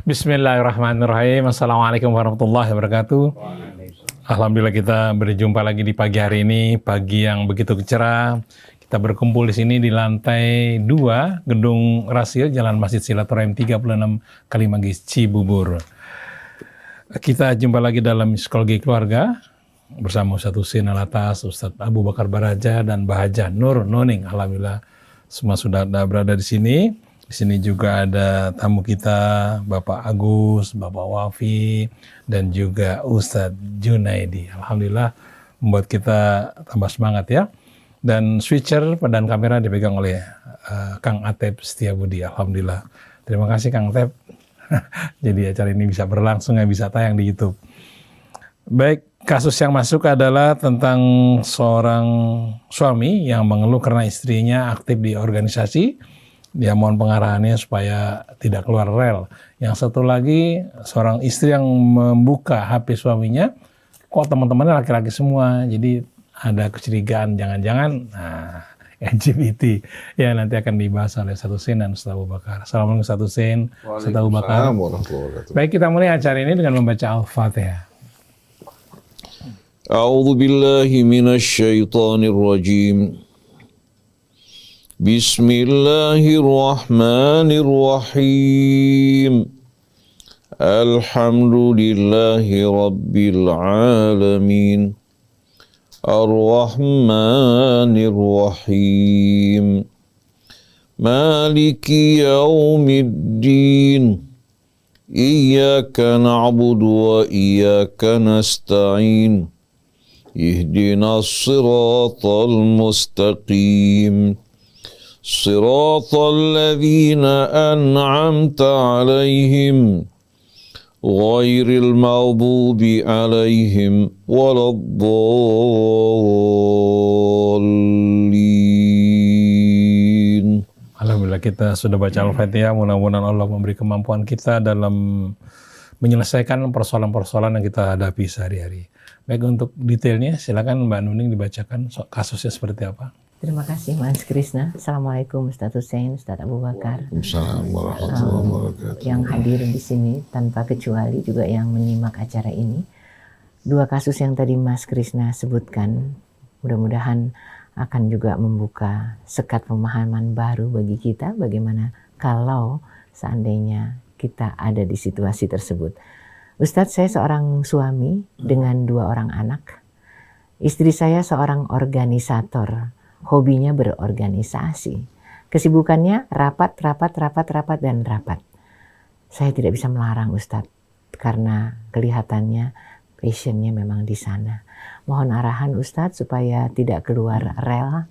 Bismillahirrahmanirrahim. Assalamualaikum warahmatullahi wabarakatuh. Alhamdulillah kita berjumpa lagi di pagi hari ini, pagi yang begitu cerah. Kita berkumpul di sini di lantai 2 Gedung Rasio, Jalan Masjid Silaturahim 36 Kalimanggis, Cibubur. Kita jumpa lagi dalam Psikologi Keluarga bersama Ustadz Husin Alatas, Ustadz Abu Bakar Baraja, dan Bahaja Nur Nuning. Alhamdulillah semua sudah berada di sini. Di sini juga ada tamu kita, Bapak Agus, Bapak Wafi, dan juga Ustadz Junaidi. Alhamdulillah membuat kita tambah semangat ya. Dan switcher dan kamera dipegang oleh Kang Atep Setiabudi. Alhamdulillah. Terima kasih Kang Atep. Jadi acara ini bisa berlangsung, bisa tayang di YouTube. Baik, kasus yang masuk adalah tentang seorang suami yang mengeluh karena istrinya aktif di organisasi. Dia mohon pengarahannya supaya tidak keluar rel. Yang satu lagi, seorang istri yang membuka HP suaminya, kok teman-temannya laki-laki semua. Jadi ada kecurigaan, jangan-jangan LGBT. Ya, nanti akan dibahas oleh Ustadz Husin dan Ustadz Abu Bakar. Assalamualaikum Ustadz Husin, Ustadz Abu Bakar. Baik, kita mulai acara ini dengan membaca Al-Fatihah. A'udzu billahi minasy syaithanir rajim. Bismillahirrahmanirrahim. Alhamdulillahi rabbil alamin. Ar-Rahmanir Rahim. Maliki yaumiddin. Iyyaka na'budu wa iyyaka nasta'in. Ihdinas siratal mustaqim. صراط الذين أنعمت عليهم غير المغضوب عليهم ولا الضالين. Alhamdulillah kita sudah baca Al-Fatihah. Mudah-mudahan Allah memberi kemampuan kita dalam menyelesaikan persoalan-persoalan yang kita hadapi sehari-hari. Baik, untuk detailnya silakan Mbak Nuning dibacakan kasusnya seperti apa. Terima kasih Mas Krisna. Assalamualaikum Ustadz Husin, Ustadz Abu Bakar. Assalamualaikum warahmatullahi wabarakatuh. Yang hadir di sini tanpa kecuali juga yang menyimak acara ini. Dua kasus yang tadi Mas Krisna sebutkan, mudah-mudahan akan juga membuka sekat pemahaman baru bagi kita bagaimana kalau seandainya kita ada di situasi tersebut. Ustadz, saya seorang suami dengan 2 orang anak. Istri saya seorang organisator. Hobinya berorganisasi. Kesibukannya rapat, dan rapat. Saya tidak bisa melarang Ustadz, karena kelihatannya passionnya memang di sana. Mohon arahan Ustadz supaya tidak keluar rel.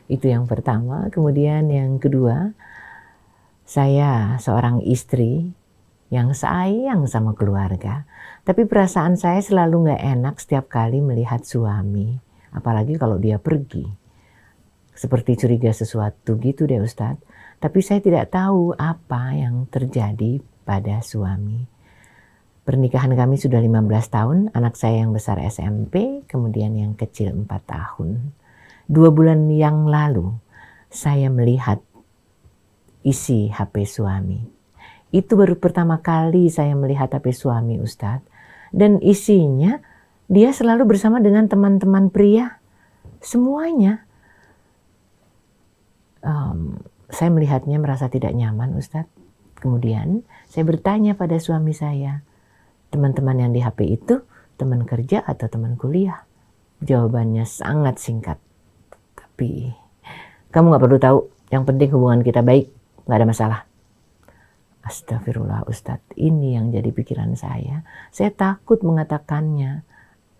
Itu yang pertama. Kemudian yang kedua, saya seorang istri yang sayang sama keluarga. Tapi perasaan saya selalu gak enak setiap kali melihat suami. Apalagi kalau dia pergi. Seperti curiga sesuatu gitu deh Ustadz. Tapi saya tidak tahu apa yang terjadi pada suami. Pernikahan kami sudah 15 tahun. Anak saya yang besar SMP, kemudian yang kecil 4 tahun. 2 bulan yang lalu saya melihat isi HP suami. Itu baru pertama kali saya melihat HP suami Ustadz. Dan isinya dia selalu bersama dengan teman-teman pria. Semuanya. Saya melihatnya merasa tidak nyaman Ustadz. Kemudian saya bertanya pada suami saya, teman-teman yang di HP itu teman kerja atau teman kuliah? Jawabannya sangat singkat. Tapi kamu gak perlu tahu, yang penting hubungan kita baik, gak ada masalah. Astagfirullah Ustadz, ini yang jadi pikiran saya. Saya takut mengatakannya.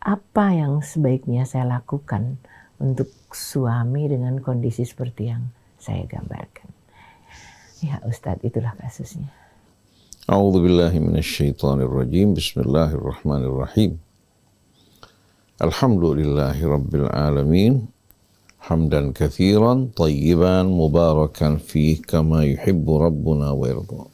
Apa yang sebaiknya saya lakukan untuk suami dengan kondisi seperti yang saya gambarkan. Ya Ustadz, itulah kasusnya. A'udzu billahi minasy syaithanir rajim. Bismillahirrahmanirrahim. Alhamdulillahi rabbil alamin. Hamdan katsiran tayyiban mubarakan fih kama yuhibbu rabbuna wa yarda.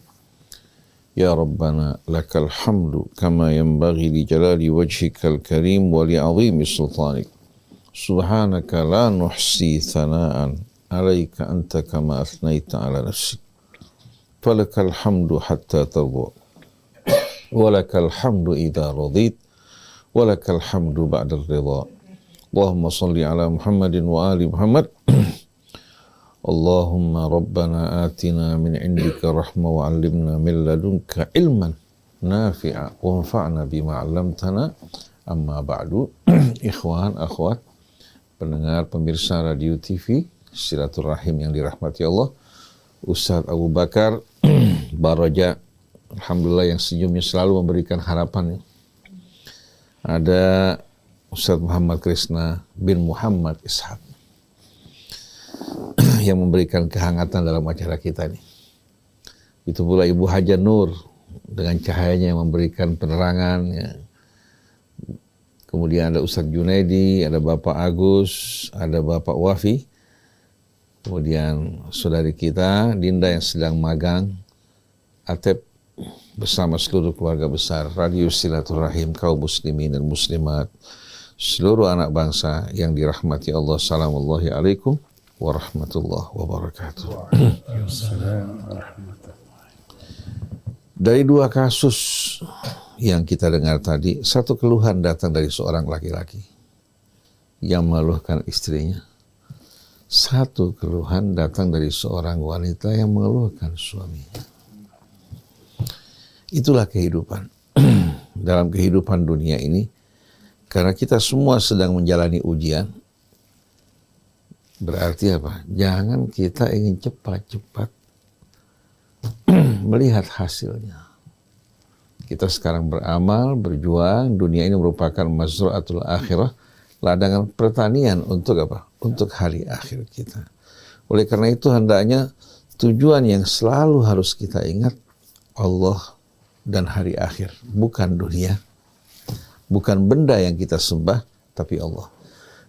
Ya Rabbana lakal hamdu kama yanbaghi li jalali wajhikal karim wa li 'azimi sultanik. Subhanaka la nuhsi thana'an alaika anta kama asnaita ala nafsik. Falakal hamdu hatta tarda. walakal hamdu idza radit, walakal hamdu ba'da ridha. Allahumma salli ala Muhammadin wa ali Muhammad. Allahumma rabbana atina min indika rahmah wa 'allimna min ladunka ilman nafi'a wa anfa'na bima 'allamtana. Amma ba'du. Ikhwan, akhwat, pendengar, pemirsa Radio TV Silaturahim yang dirahmati Allah, Ustadz Abu Bakar Baraja, alhamdulillah, yang senyumnya selalu memberikan harapan. Ada Ustadz Muhammad Krisna bin Muhammad Ishaq yang memberikan kehangatan dalam acara kita ini. Itu pula Ibu Haja Nur dengan cahayanya yang memberikan penerangan. Ya. Kemudian ada Ustadz Junaidi, ada Bapak Agus, ada Bapak Wafi. Kemudian saudari kita Dinda yang sedang magang, Atep, bersama seluruh keluarga besar Radio Silaturahim, kaum muslimin dan muslimat, seluruh anak bangsa yang dirahmati Allah. Assalamualaikum alaikum warahmatullahi wabarakatuh. Dari dua kasus yang kita dengar tadi, satu keluhan datang dari seorang laki-laki yang mengeluhkan istrinya. Satu keluhan datang dari seorang wanita yang mengeluhkan suaminya. Itulah kehidupan. Dalam kehidupan dunia ini, karena kita semua sedang menjalani ujian, berarti apa? Jangan kita ingin cepat-cepat melihat hasilnya. Kita sekarang beramal, berjuang. Dunia ini merupakan mazra'atul akhirah, ladang pertanian untuk apa? Untuk hari akhir kita. Oleh karena itu hendaknya tujuan yang selalu harus kita ingat, Allah dan hari akhir, bukan dunia, bukan benda yang kita sembah, tapi Allah.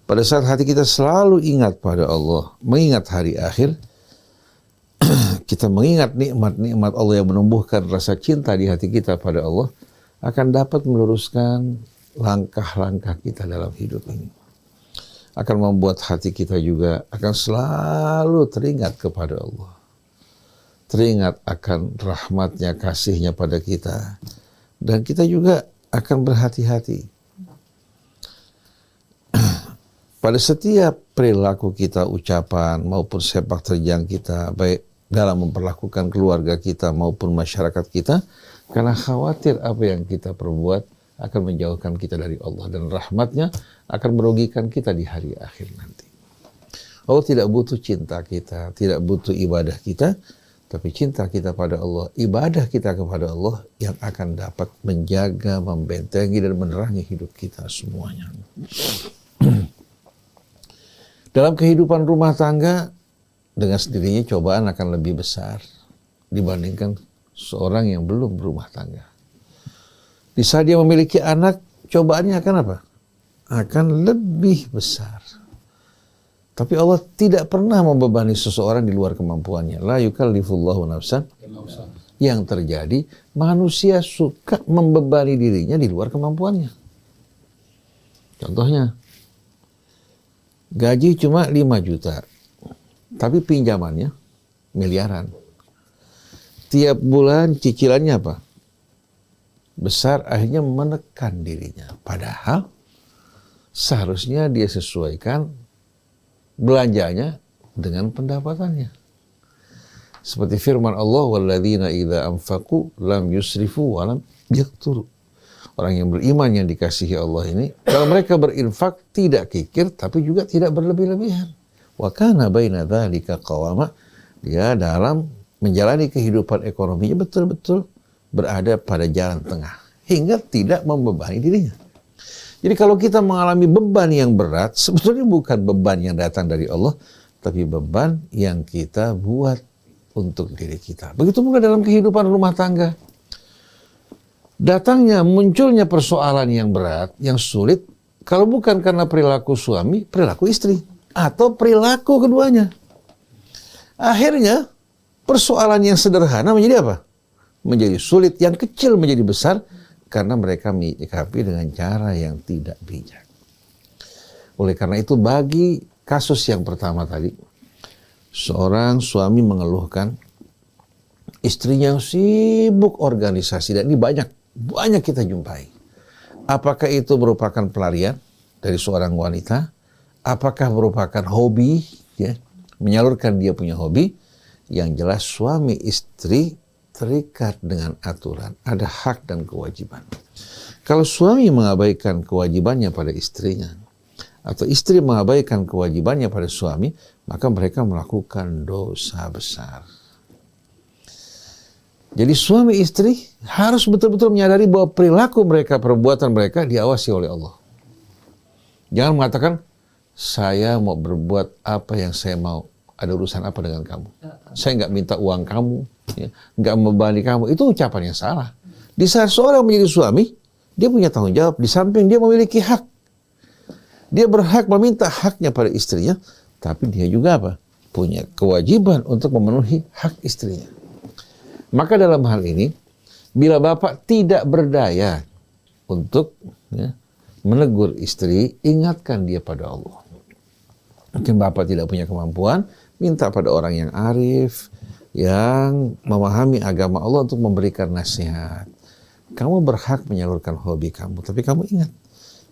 Pada saat hati kita selalu ingat pada Allah, mengingat hari akhir, kita mengingat nikmat-nikmat Allah yang menumbuhkan rasa cinta di hati kita pada Allah, akan dapat meluruskan langkah-langkah kita dalam hidup ini. Akan membuat hati kita juga akan selalu teringat kepada Allah. Teringat akan rahmatnya, kasihnya pada kita. Dan kita juga akan berhati-hati. Pada setiap perilaku kita, ucapan maupun sepak terjang kita, baik dalam memperlakukan keluarga kita maupun masyarakat kita, karena khawatir apa yang kita perbuat akan menjauhkan kita dari Allah, dan rahmatnya akan merugikan kita di hari akhir nanti. Allah tidak butuh cinta kita, tidak butuh ibadah kita, tapi cinta kita pada Allah, ibadah kita kepada Allah yang akan dapat menjaga, membentengi, dan menerangi hidup kita semuanya. Dalam kehidupan rumah tangga, dengan sendirinya cobaan akan lebih besar dibandingkan seorang yang belum berumah tangga. Di saat dia memiliki anak, cobaannya akan apa? Akan lebih besar. Tapi Allah tidak pernah membebani seseorang di luar kemampuannya. La yukallifullahu nafsan. Yang terjadi, manusia suka membebani dirinya di luar kemampuannya. Contohnya, gaji cuma 5 juta, tapi pinjamannya miliaran. Tiap bulan cicilannya apa? Besar, akhirnya menekan dirinya. Padahal seharusnya dia sesuaikan belanjanya dengan pendapatannya. Seperti firman Allah, walladzina idza anfaqu lam yusrifu wa lam yaqturu. Orang yang beriman yang dikasihi Allah ini, kalau mereka berinfak tidak kikir tapi juga tidak berlebih-lebihan. Wa kana baina dzalika qawama. Dia dalam menjalani kehidupan ekonominya betul-betul berada pada jalan tengah, hingga tidak membebani dirinya. Jadi kalau kita mengalami beban yang berat, sebetulnya bukan beban yang datang dari Allah, tapi beban yang kita buat untuk diri kita. Begitu pula dalam kehidupan rumah tangga. Datangnya, munculnya persoalan yang berat, yang sulit, kalau bukan karena perilaku suami, perilaku istri, atau perilaku keduanya. Akhirnya, persoalan yang sederhana menjadi apa? Menjadi sulit, yang kecil menjadi besar, karena mereka menyikapi dengan cara yang tidak bijak. Oleh karena itu, bagi kasus yang pertama tadi, seorang suami mengeluhkan istrinya yang sibuk organisasi, dan ini banyak banyak kita jumpai. Apakah itu merupakan pelarian dari seorang wanita? Apakah merupakan hobi, ya, menyalurkan dia punya hobi? Yang jelas suami istri terikat dengan aturan, ada hak dan kewajiban. Kalau suami mengabaikan kewajibannya pada istrinya, atau istri mengabaikan kewajibannya pada suami, maka mereka melakukan dosa besar. Jadi suami istri harus betul-betul menyadari bahwa perilaku mereka, perbuatan mereka diawasi oleh Allah. Jangan mengatakan, saya mau berbuat apa yang saya mau. Ada urusan apa dengan kamu? Saya nggak minta uang kamu, ya, nggak membebani kamu. Itu ucapan yang salah. Di saat seorang menjadi suami, dia punya tanggung jawab. Di samping dia memiliki hak. Dia berhak meminta haknya pada istrinya, tapi dia juga apa? Punya kewajiban untuk memenuhi hak istrinya. Maka dalam hal ini, bila bapak tidak berdaya untuk, ya, menegur istri, ingatkan dia pada Allah. Mungkin bapak tidak punya kemampuan, minta pada orang yang arif, yang memahami agama Allah untuk memberikan nasihat. Kamu berhak menyalurkan hobi kamu, tapi kamu ingat,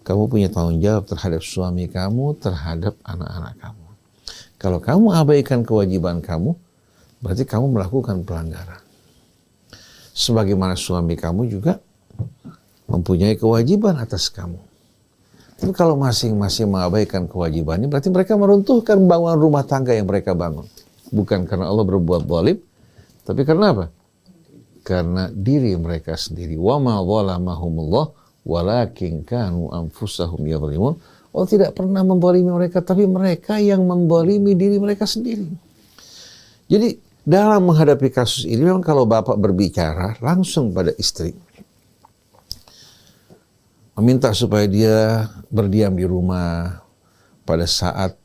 kamu punya tanggung jawab terhadap suami kamu, terhadap anak-anak kamu. Kalau kamu abaikan kewajiban kamu, berarti kamu melakukan pelanggaran. Sebagaimana suami kamu juga mempunyai kewajiban atas kamu. Tapi kalau masing-masing mengabaikan kewajibannya, berarti mereka meruntuhkan bangunan rumah tangga yang mereka bangun. Bukan karena Allah berbuat zalim, tapi karena apa? Karena diri mereka sendiri. Wa ma zalamahumullah walakin kanu anfusahum yadhlimun. Allah tidak pernah menzalimi mereka, tapi mereka yang menzalimi diri mereka sendiri. Jadi dalam menghadapi kasus ini, memang kalau bapak berbicara langsung pada istri, meminta supaya dia berdiam di rumah pada saat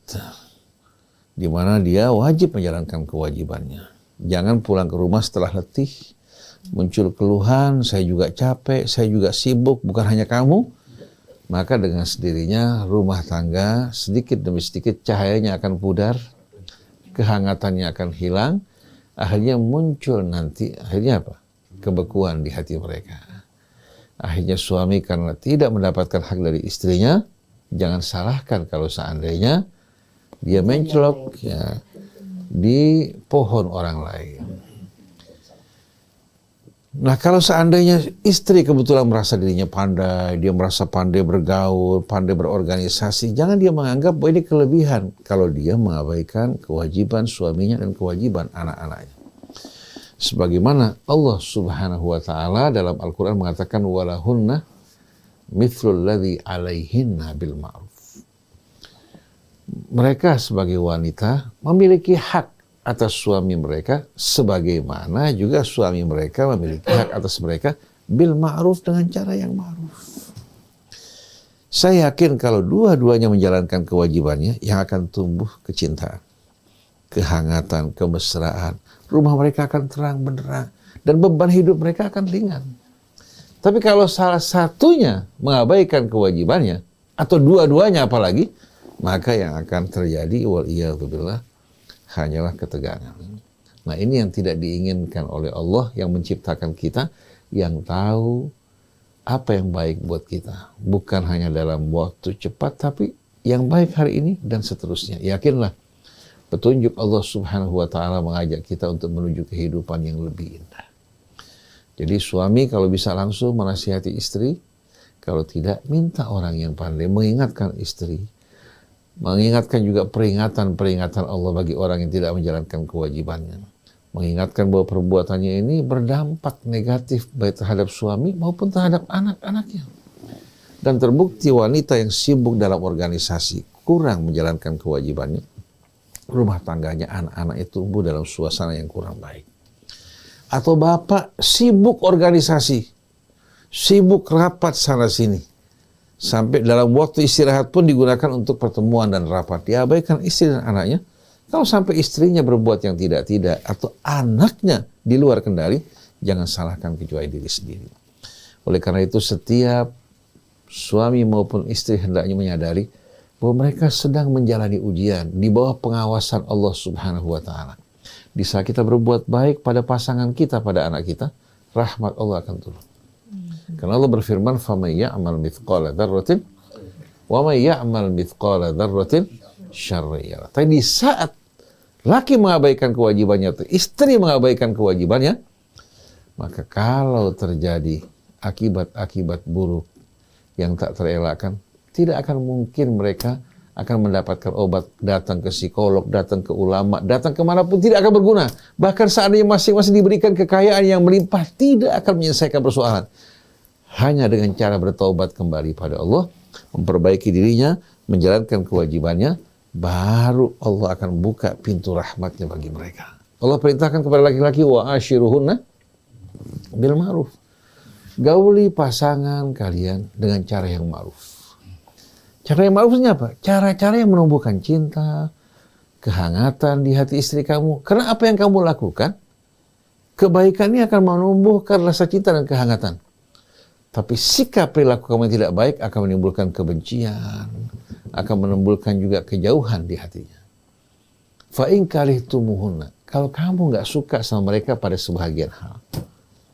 di mana dia wajib menjalankan kewajibannya. Jangan pulang ke rumah setelah letih, muncul keluhan, saya juga capek, saya juga sibuk, bukan hanya kamu. Maka dengan sendirinya rumah tangga sedikit demi sedikit cahayanya akan pudar, kehangatannya akan hilang, akhirnya muncul nanti, akhirnya apa? Kebekuan di hati mereka. Akhirnya suami karena tidak mendapatkan hak dari istrinya, jangan salahkan kalau seandainya dia mencelok, ya, di pohon orang lain. Nah, kalau seandainya istri kebetulan merasa dirinya pandai, dia merasa pandai bergaul, pandai berorganisasi, jangan dia menganggap bahwa ini kelebihan kalau dia mengabaikan kewajiban suaminya dan kewajiban anak-anaknya. Sebagaimana Allah Subhanahu wa taala dalam Al-Qur'an mengatakan walahunna mithlul ladzi 'alaihinna bil ma'ruf. Mereka sebagai wanita memiliki hak atas suami mereka sebagaimana juga suami mereka memiliki hak atas mereka bil ma'ruf, dengan cara yang ma'ruf. Saya yakin kalau dua-duanya menjalankan kewajibannya, yang akan tumbuh kecintaan, kehangatan, kemesraan. Rumah mereka akan terang benderang dan beban hidup mereka akan ringan. Tapi kalau salah satunya mengabaikan kewajibannya atau dua-duanya apalagi, maka yang akan terjadi waliyadzubillah hanyalah ketegangan. Nah, ini yang tidak diinginkan oleh Allah yang menciptakan kita, yang tahu apa yang baik buat kita. Bukan hanya dalam waktu cepat, tapi yang baik hari ini dan seterusnya. Yakinlah, petunjuk Allah Subhanahu wa taala mengajak kita untuk menuju kehidupan yang lebih indah. Jadi suami kalau bisa langsung menasihati istri, kalau tidak minta orang yang pandai mengingatkan istri. Mengingatkan juga peringatan-peringatan Allah bagi orang yang tidak menjalankan kewajibannya. Mengingatkan bahwa perbuatannya ini berdampak negatif baik terhadap suami maupun terhadap anak-anaknya. Dan terbukti wanita yang sibuk dalam organisasi kurang menjalankan kewajibannya, rumah tangganya, anak-anak itu tumbuh dalam suasana yang kurang baik. Atau bapak sibuk organisasi, sibuk rapat sana-sini, sampai dalam waktu istirahat pun digunakan untuk pertemuan dan rapat. Diabaikan istri dan anaknya. Kalau sampai istrinya berbuat yang tidak-tidak atau anaknya di luar kendali, jangan salahkan kecuali diri sendiri. Oleh karena itu setiap suami maupun istri hendaknya menyadari bahwa mereka sedang menjalani ujian di bawah pengawasan Allah Subhanahu wa taala. Di saat kita berbuat baik pada pasangan kita, pada anak kita, rahmat Allah akan turun. Karena Allah berfirman, "Faman ya'mal mithqala dzarratin wa man ya'mal mithqala dzarratin syarran yarah." Tapi di saat laki mengabaikan kewajibannya atau istri mengabaikan kewajibannya, maka kalau terjadi akibat-akibat buruk yang tak terelakkan, tidak akan mungkin mereka akan mendapatkan obat, datang ke psikolog, datang ke ulama, datang kemanapun tidak akan berguna. Bahkan seandainya masing-masing diberikan kekayaan yang melimpah, tidak akan menyelesaikan persoalan. Hanya dengan cara bertaubat kembali pada Allah, memperbaiki dirinya, menjalankan kewajibannya, baru Allah akan buka pintu rahmatnya bagi mereka. Allah perintahkan kepada laki-laki, wa ashiruhunna bil ma'ruf. Gauli pasangan kalian dengan cara yang ma'ruf. Cara yang ma'rufnya apa? Cara-cara yang menumbuhkan cinta, kehangatan di hati istri kamu. Karena apa yang kamu lakukan, kebaikan ini akan menumbuhkan rasa cinta dan kehangatan. Tapi sikap perilaku kamu yang tidak baik akan menimbulkan kebencian, akan menimbulkan juga kejauhan di hatinya. Fa in karihtumuhunna, kalau kamu nggak suka sama mereka pada sebahagian hal,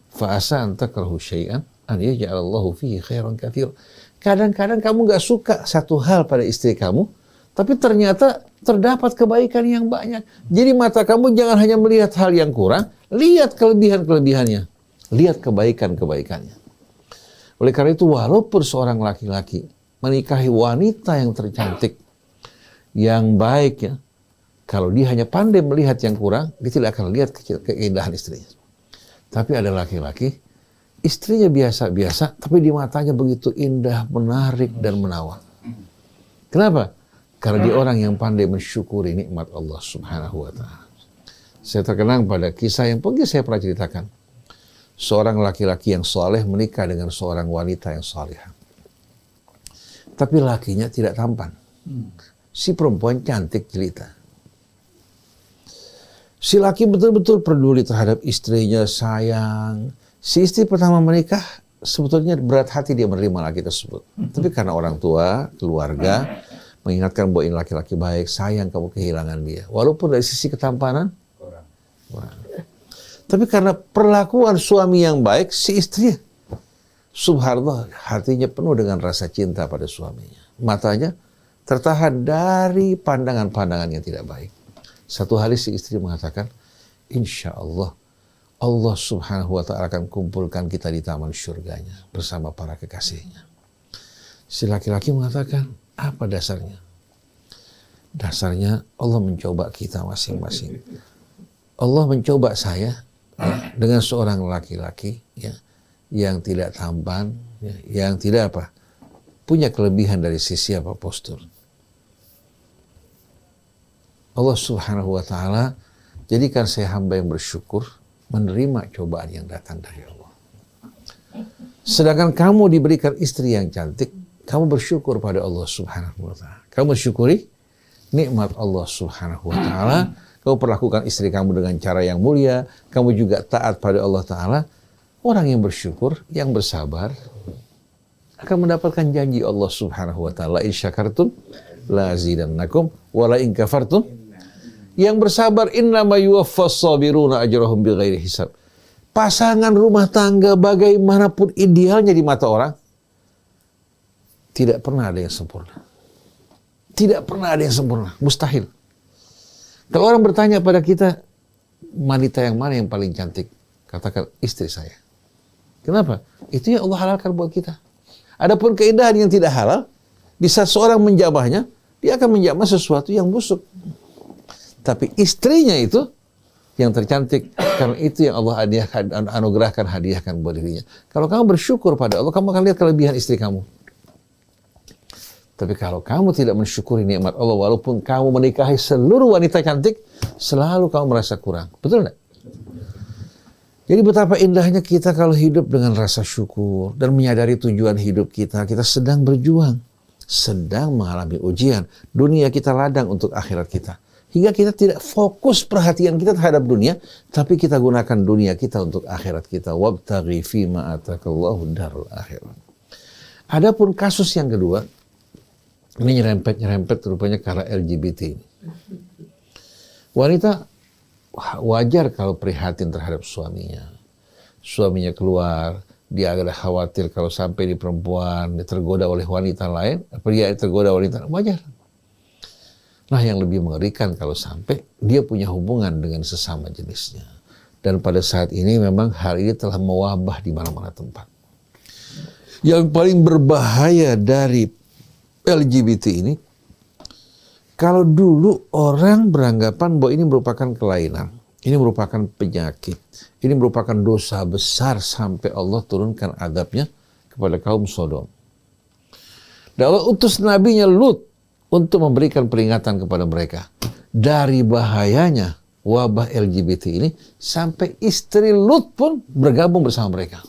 fa asa an takrahu syai'an an yaj'alallahu fihi khairan katsir. Kadang-kadang kamu nggak suka satu hal pada istri kamu, tapi ternyata terdapat kebaikan yang banyak. Jadi mata kamu jangan hanya melihat hal yang kurang, lihat kelebihan-kelebihannya, lihat kebaikan-kebaikannya. Oleh karena itu, walaupun seorang laki-laki menikahi wanita yang tercantik, yang baik ya, kalau dia hanya pandai melihat yang kurang, dia tidak akan lihat keindahan istrinya. Tapi ada laki-laki, istrinya biasa-biasa, tapi di matanya begitu indah, menarik, dan menawan. Kenapa? Karena dia orang yang pandai mensyukuri nikmat Allah Subhanahu wa Ta'ala. Saya terkenang pada kisah yang mungkin saya pernah ceritakan. Seorang laki-laki yang soleh menikah dengan seorang wanita yang salihah. Tapi lakinya tidak tampan. Si perempuan cantik jelita. Si laki betul-betul peduli terhadap istrinya, sayang. Si istri pertama menikah, sebetulnya berat hati dia menerima laki tersebut. Tapi karena orang tua, keluarga, mengingatkan bahwa ini laki-laki baik, sayang kamu kehilangan dia. Walaupun dari sisi ketampanan, kurang. Tapi karena perlakuan suami yang baik, si istri, subhanallah, hatinya penuh dengan rasa cinta pada suaminya. Matanya tertahan dari pandangan-pandangan yang tidak baik. Satu hari si istri mengatakan, insya Allah, Allah Subhanahu wa Ta'ala akan kumpulkan kita di taman syurganya bersama para kekasihnya. Si laki-laki mengatakan, apa dasarnya? Dasarnya Allah mencoba kita masing-masing. Allah mencoba saya ya, dengan seorang laki-laki ya, yang tidak tampan, ya, yang tidak punya kelebihan dari sisi postur. Allah Subhanahu wa Ta'ala jadikan saya hamba yang bersyukur, menerima cobaan yang datang dari Allah. Sedangkan kamu diberikan istri yang cantik, kamu bersyukur pada Allah Subhanahu wa Ta'ala. Kamu syukuri nikmat Allah Subhanahu wa Ta'ala. Kamu perlakukan istri kamu dengan cara yang mulia, kamu juga taat pada Allah Ta'ala. Orang yang bersyukur, yang bersabar akan mendapatkan janji Allah Subhanahu wa Ta'ala. In syakartum la azidannakum wa la in kafartum. Yang bersabar, innama yuwaffas sabiruna ajrahum bighairi hisab. Pasangan rumah tangga bagaimanapun idealnya di mata orang, tidak pernah ada yang sempurna. Tidak pernah ada yang sempurna, mustahil. Kalau orang bertanya pada kita, wanita yang mana yang paling cantik? Katakan istri saya. Kenapa? Itu yang Allah halalkan buat kita. Adapun keindahan yang tidak halal, bisa seorang menjamahnya, dia akan menjamah sesuatu yang busuk. Tapi istrinya itu yang tercantik, karena itu yang Allah anugerahkan, hadiahkan buat dirinya. Kalau kamu bersyukur pada Allah, kamu akan lihat kelebihan istri kamu. Tapi kalau kamu tidak mensyukuri nikmat Allah, walaupun kamu menikahi seluruh wanita cantik, selalu kamu merasa kurang. Betul enggak? Jadi betapa indahnya kita kalau hidup dengan rasa syukur dan menyadari tujuan hidup kita. Kita sedang berjuang, sedang mengalami ujian. Dunia kita ladang untuk akhirat kita. Hingga kita tidak fokus perhatian kita terhadap dunia, tapi kita gunakan dunia kita untuk akhirat kita. Wabtaghi fima atakallahu darul akhirat. Adapun kasus yang kedua, ini nyerempet rupanya karena LGBT. Wanita wajar kalau prihatin terhadap suaminya. Suaminya keluar, dia agak khawatir kalau sampai di perempuan dia tergoda oleh wanita lain, pria tergoda wanita lain, wajar. Nah, yang lebih mengerikan kalau sampai dia punya hubungan dengan sesama jenisnya. Dan pada saat ini memang hal ini telah mewabah di mana-mana tempat. Yang paling berbahaya dari LGBT ini, kalau dulu orang beranggapan bahwa ini merupakan kelainan, ini merupakan penyakit, ini merupakan dosa besar sampai Allah turunkan azabnya kepada kaum Sodom. Dan Allah utus nabinya Lut untuk memberikan peringatan kepada mereka dari bahayanya wabah LGBT ini, sampai istri Lut pun bergabung bersama mereka.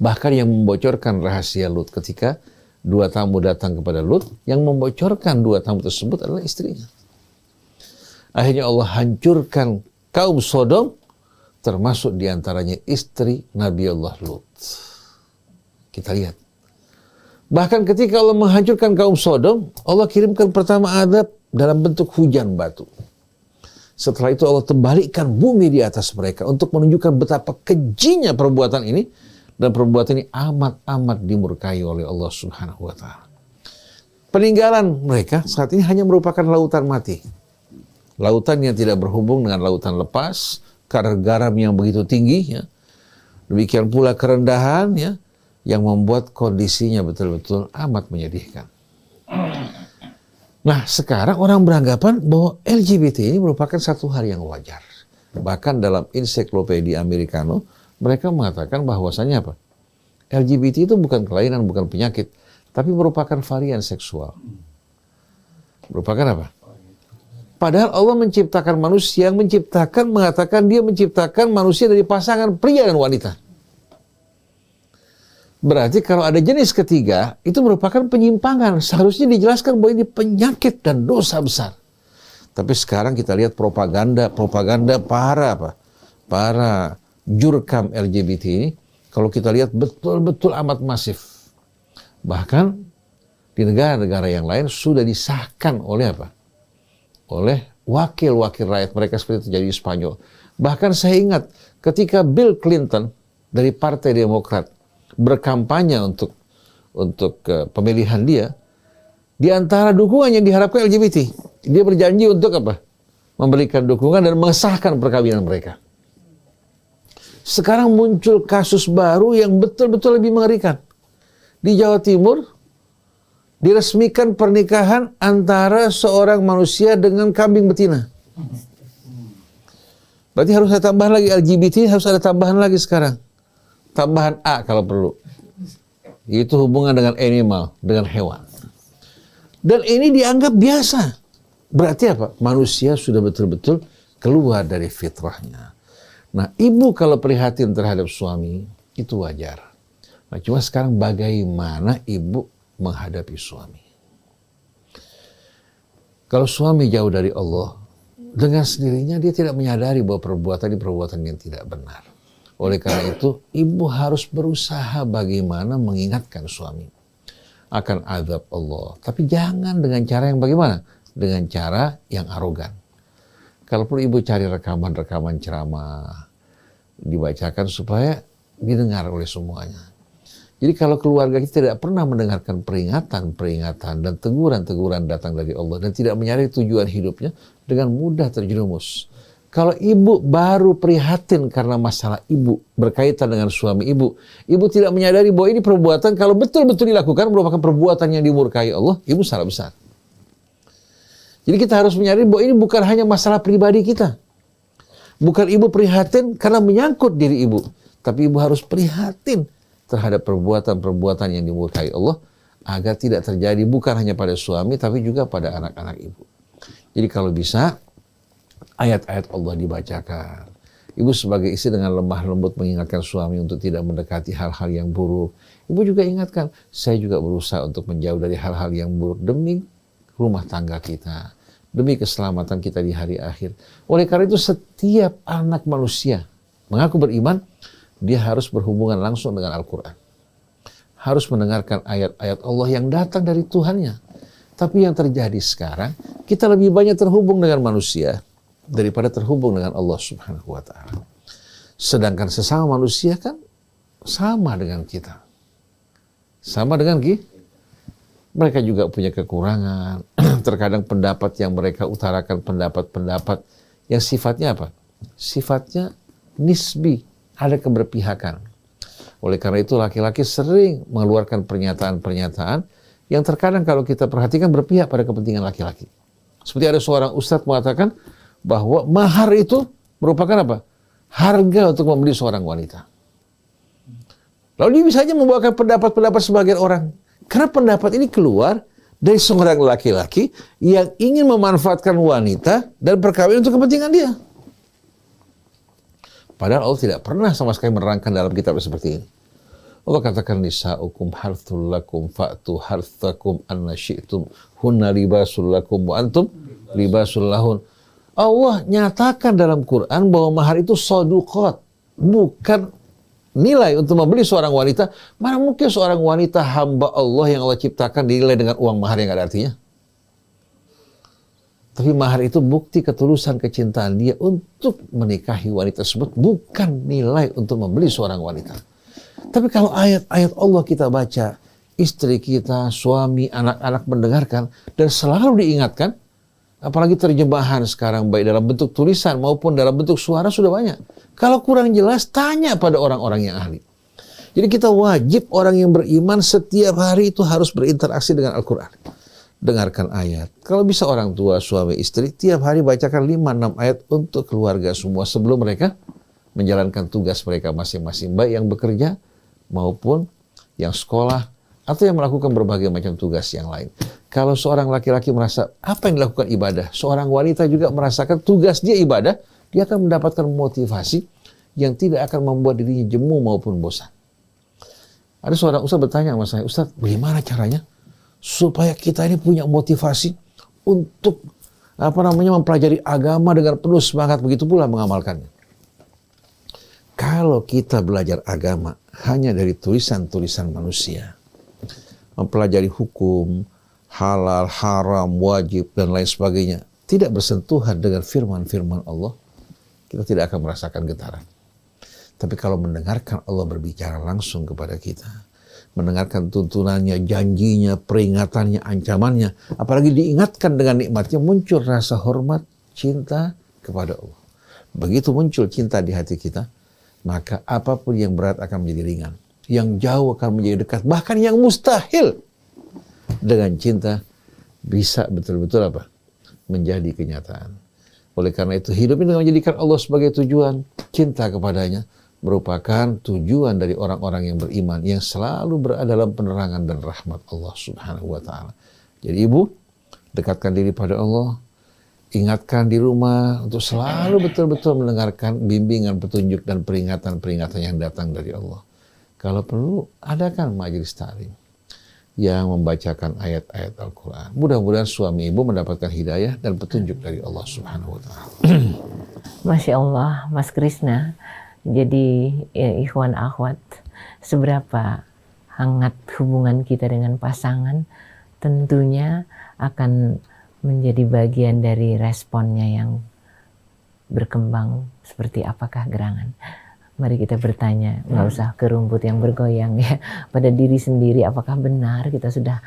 Bahkan yang membocorkan rahasia Lut ketika 2 tamu datang kepada Lut, yang membocorkan 2 tamu tersebut adalah istrinya. Akhirnya Allah hancurkan kaum Sodom, termasuk diantaranya istri Nabi Allah Lut. Kita lihat. Bahkan ketika Allah menghancurkan kaum Sodom, Allah kirimkan pertama azab dalam bentuk hujan batu. Setelah itu Allah tembalikkan bumi di atas mereka untuk menunjukkan betapa kejinya perbuatan ini, dan perbuatan ini amat-amat dimurkai oleh Allah Subhanahu wa Ta'ala. Peninggalan mereka saat ini hanya merupakan lautan mati. Lautan yang tidak berhubung dengan lautan lepas, kadar garam yang begitu tinggi, ya. Demikian pula kerendahan, ya, yang membuat kondisinya betul-betul amat menyedihkan. Nah, sekarang orang beranggapan bahwa LGBT ini merupakan satu hal yang wajar. Bahkan dalam ensiklopedia Americano, mereka mengatakan bahwasannya apa? LGBT itu bukan kelainan, bukan penyakit, tapi merupakan varian seksual. Merupakan apa? Padahal Allah menciptakan manusia, yang menciptakan mengatakan dia menciptakan manusia dari pasangan pria dan wanita. Berarti kalau ada jenis ketiga, itu merupakan penyimpangan. Seharusnya dijelaskan bahwa ini penyakit dan dosa besar. Tapi sekarang kita lihat propaganda para jurkam LGBT ini, kalau kita lihat betul-betul amat masif. Bahkan di negara-negara yang lain sudah disahkan oleh apa? Oleh wakil-wakil rakyat mereka, seperti terjadi di Spanyol. Bahkan saya ingat ketika Bill Clinton dari Partai Demokrat berkampanye untuk pemilihan dia, di antara dukungan yang diharapkan LGBT, dia berjanji untuk apa? Memberikan dukungan dan mengesahkan perkawinan mereka. Sekarang muncul kasus baru yang betul-betul lebih mengerikan. Di Jawa Timur, diresmikan pernikahan antara seorang manusia dengan kambing betina. Berarti harus ada tambahan lagi, LGBT harus ada tambahan lagi sekarang. Tambahan A kalau perlu. Itu hubungan dengan animal, dengan hewan. Dan ini dianggap biasa. Berarti apa? Manusia sudah betul-betul keluar dari fitrahnya. Nah, ibu kalau prihatin terhadap suami, itu wajar. Nah, cuma sekarang bagaimana ibu menghadapi suami? Kalau suami jauh dari Allah, dengan sendirinya dia tidak menyadari bahwa perbuatan ini perbuatan yang tidak benar. Oleh karena itu, ibu harus berusaha bagaimana mengingatkan suami akan azab Allah. Tapi jangan dengan cara yang bagaimana? Dengan cara yang arogan. Kalau perlu ibu cari rekaman-rekaman ceramah, dibacakan supaya didengar oleh semuanya. Jadi kalau keluarga kita tidak pernah mendengarkan peringatan dan teguran-teguran datang dari Allah dan tidak menyadari tujuan hidupnya, dengan mudah terjerumus. Kalau ibu baru prihatin karena masalah ibu berkaitan dengan suami ibu tidak menyadari bahwa ini perbuatan kalau betul-betul dilakukan merupakan perbuatan yang dimurkai Allah, ibu salah besar. Jadi kita harus menyadari bahwa ini bukan hanya masalah pribadi kita. Bukan ibu prihatin karena menyangkut diri ibu. Tapi ibu harus prihatin terhadap perbuatan-perbuatan yang dimurkai Allah agar tidak terjadi bukan hanya pada suami tapi juga pada anak-anak ibu. Jadi kalau bisa ayat-ayat Allah dibacakan. Ibu sebagai istri dengan lemah lembut mengingatkan suami untuk tidak mendekati hal-hal yang buruk. Ibu juga ingatkan, saya juga berusaha untuk menjauh dari hal-hal yang buruk demi rumah tangga kita, demi keselamatan kita di hari akhir. Oleh karena itu setiap anak manusia mengaku beriman, dia harus berhubungan langsung dengan Al-Quran. Harus mendengarkan ayat-ayat Allah yang datang dari Tuhannya. Tapi yang terjadi sekarang, kita lebih banyak terhubung dengan manusia daripada terhubung dengan Allah Subhanahu wa Ta'ala. Sedangkan sesama manusia kan sama dengan kita. Sama dengan mereka juga punya kekurangan. Terkadang pendapat yang mereka utarakan pendapat-pendapat yang sifatnya apa? Sifatnya nisbi, ada keberpihakan. Oleh karena itu laki-laki sering mengeluarkan pernyataan-pernyataan yang terkadang kalau kita perhatikan berpihak pada kepentingan laki-laki. Seperti ada seorang ustadz mengatakan bahwa mahar itu merupakan apa? Harga untuk membeli seorang wanita. Lalu dia bisa saja membawakan pendapat-pendapat sebagian orang. Karena pendapat ini keluar dari seorang laki-laki yang ingin memanfaatkan wanita dan perkawinan untuk kepentingan dia. Padahal Allah tidak pernah sama sekali menerangkan dalam kitab seperti ini. Allah katakan nisa'ukum harthul lakum fa'tu harthakum anna syi'tum hunna libasul lakum wa antum libasul lahun. Allah nyatakan dalam Quran bahwa mahar itu saduqat, bukan nilai untuk membeli seorang wanita. Mana mungkin seorang wanita hamba Allah yang Allah ciptakan dinilai dengan uang mahar yang ada artinya? Tapi mahar itu bukti ketulusan kecintaan dia untuk menikahi wanita tersebut, bukan nilai untuk membeli seorang wanita. Tapi kalau ayat-ayat Allah kita baca, istri kita, suami, anak-anak mendengarkan dan selalu diingatkan, apalagi terjemahan sekarang baik dalam bentuk tulisan maupun dalam bentuk suara sudah banyak. Kalau kurang jelas, tanya pada orang-orang yang ahli. Jadi kita wajib orang yang beriman setiap hari itu harus berinteraksi dengan Al-Quran. Dengarkan ayat. Kalau bisa orang tua, suami, istri, tiap hari bacakan 5-6 ayat untuk keluarga semua sebelum mereka menjalankan tugas mereka masing-masing. Baik yang bekerja maupun yang sekolah atau yang melakukan berbagai macam tugas yang lain. Kalau seorang laki-laki merasa apa yang dilakukan ibadah, seorang wanita juga merasakan tugas dia ibadah, dia akan mendapatkan motivasi yang tidak akan membuat dirinya jemu maupun bosan. Ada seorang ustaz bertanya sama saya, Ustaz, bagaimana caranya supaya kita ini punya motivasi untuk mempelajari agama dengan penuh semangat, begitu pula mengamalkannya. Kalau kita belajar agama hanya dari tulisan-tulisan manusia, mempelajari hukum, halal, haram, wajib, dan lain sebagainya, tidak bersentuhan dengan firman-firman Allah, kita tidak akan merasakan getaran. Tapi kalau mendengarkan Allah berbicara langsung kepada kita, mendengarkan tuntunannya, janjinya, peringatannya, ancamannya, apalagi diingatkan dengan nikmatnya, muncul rasa hormat, cinta kepada Allah. Begitu muncul cinta di hati kita, maka apapun yang berat akan menjadi ringan, yang jauh akan menjadi dekat, bahkan yang mustahil dengan cinta bisa betul-betul menjadi kenyataan. Oleh karena itu hidup ini menjadikan Allah sebagai tujuan, cinta kepadanya merupakan tujuan dari orang-orang yang beriman yang selalu berada dalam penerangan dan rahmat Allah Subhanahu wa taala. Jadi ibu, dekatkan diri pada Allah, ingatkan di rumah untuk selalu betul-betul mendengarkan bimbingan, petunjuk dan peringatan-peringatan yang datang dari Allah. Kalau perlu, adakan majelis ta'lim yang membacakan ayat-ayat Al-Quran. Mudah-mudahan suami ibu mendapatkan hidayah dan petunjuk dari Allah Subhanahu wa taala. Masya Allah, Mas Krisna. Jadi ikhwan akhwat, seberapa hangat hubungan kita dengan pasangan tentunya akan menjadi bagian dari responnya yang berkembang seperti apakah gerangan. Mari kita bertanya, nggak usah ke rumput yang bergoyang ya, pada diri sendiri apakah benar kita sudah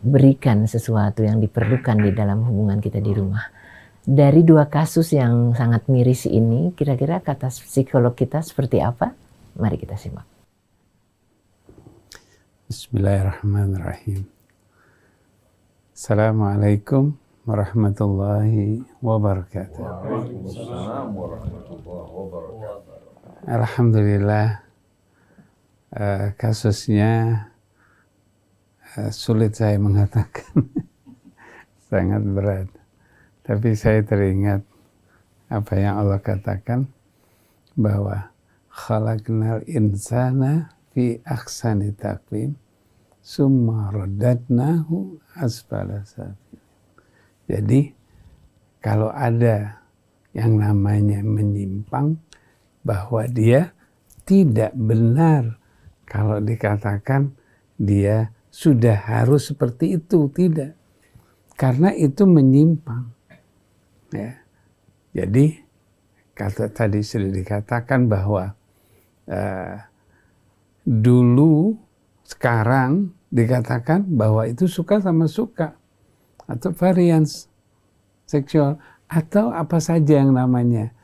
berikan sesuatu yang diperlukan di dalam hubungan kita di rumah. Dari dua kasus yang sangat miris ini, kira-kira kata psikolog kita seperti apa? Mari kita simak. Bismillahirrahmanirrahim. Assalamualaikum warahmatullahi wabarakatuh. Waalaikumsalam warahmatullahi wabarakatuh. Alhamdulillah, kasusnya sulit saya mengatakan, sangat berat. Tapi saya teringat apa yang Allah katakan bahwa khalaqnal insana fi ahsani taqwim summa radadnahu asfala safilin. Jadi kalau ada yang namanya menyimpang, bahwa dia tidak benar kalau dikatakan dia sudah harus seperti itu, tidak. Karena itu menyimpang. Ya. Jadi tadi sudah dikatakan bahwa dulu, sekarang dikatakan bahwa itu suka sama suka atau varians seksual atau apa saja yang namanya.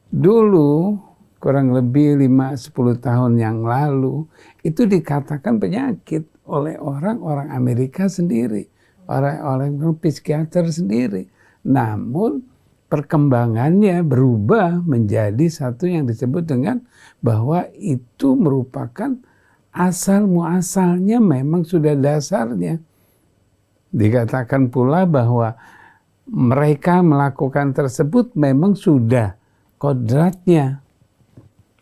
Dulu kurang lebih 5-10 tahun yang lalu itu dikatakan penyakit oleh orang-orang Amerika sendiri, orang psikiater sendiri. Namun perkembangannya berubah menjadi satu yang disebut dengan bahwa itu merupakan asal muasalnya memang sudah dasarnya. Dikatakan pula bahwa mereka melakukan tersebut memang sudah kodratnya.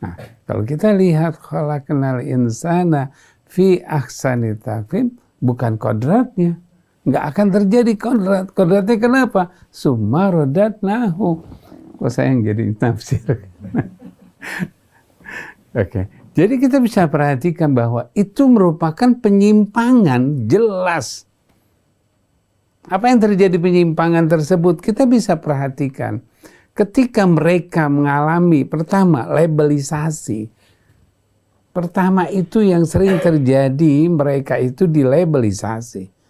Nah, kalau kita lihat khalaqnal insana fi ahsani taqwim, bukan kodratnya. Nggak akan terjadi kodrat. Kodratnya kenapa? Summa rodatnahu. Kok saya yang jadi tafsir? Oke. Jadi kita bisa perhatikan bahwa itu merupakan penyimpangan jelas. Apa yang terjadi penyimpangan tersebut? Kita bisa perhatikan. Ketika mereka mengalami, pertama, labelisasi. Pertama itu yang sering terjadi, mereka itu dilabelisasi.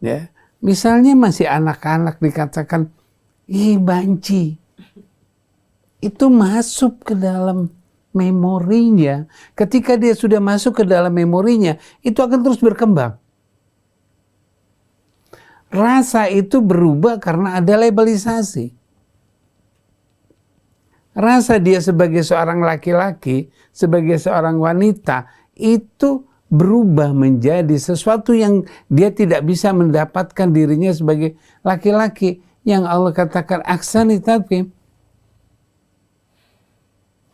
Ya, misalnya masih anak-anak dikatakan, ih banci. Itu masuk ke dalam memorinya. Ketika dia sudah masuk ke dalam memorinya, itu akan terus berkembang. Rasa itu berubah karena ada labelisasi. Rasa dia sebagai seorang laki-laki, sebagai seorang wanita, itu berubah menjadi sesuatu yang dia tidak bisa mendapatkan dirinya sebagai laki-laki. Yang Allah katakan ahsani taqwim.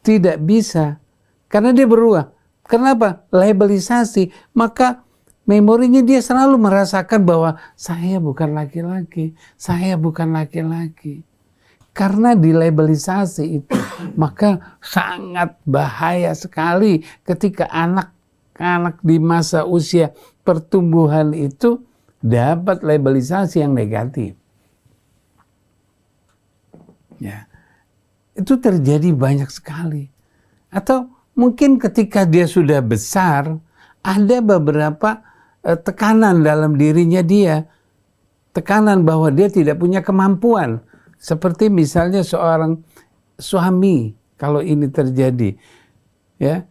Tidak bisa. Karena dia berubah. Kenapa? Labelisasi. Maka memorinya dia selalu merasakan bahwa saya bukan laki-laki. Saya bukan laki-laki. Karena dilabelisasi itu, maka sangat bahaya sekali ketika anak di masa usia pertumbuhan itu dapat labelisasi yang negatif. Ya, itu terjadi banyak sekali. Atau mungkin ketika dia sudah besar, ada beberapa tekanan dalam dirinya dia. Tekanan bahwa dia tidak punya kemampuan. Seperti misalnya seorang suami, kalau ini terjadi, ya,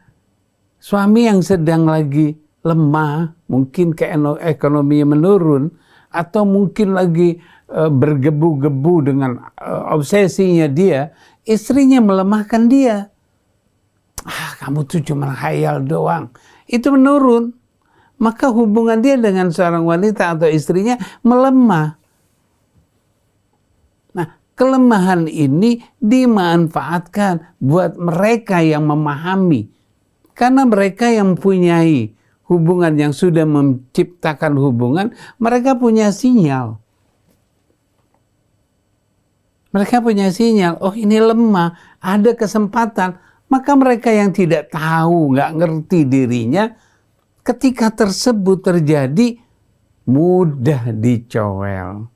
suami yang sedang lagi lemah, mungkin ekonominya menurun, atau mungkin lagi bergebu-gebu dengan obsesinya dia, istrinya melemahkan dia. Kamu tuh cuma khayal doang. Itu menurun. Maka hubungan dia dengan seorang wanita atau istrinya melemah. Kelemahan ini dimanfaatkan buat mereka yang memahami. Karena mereka yang mempunyai hubungan, yang sudah menciptakan hubungan, mereka punya sinyal. Mereka punya sinyal, oh ini lemah, ada kesempatan. Maka mereka yang tidak tahu, nggak ngerti dirinya, ketika tersebut terjadi, mudah dicowel.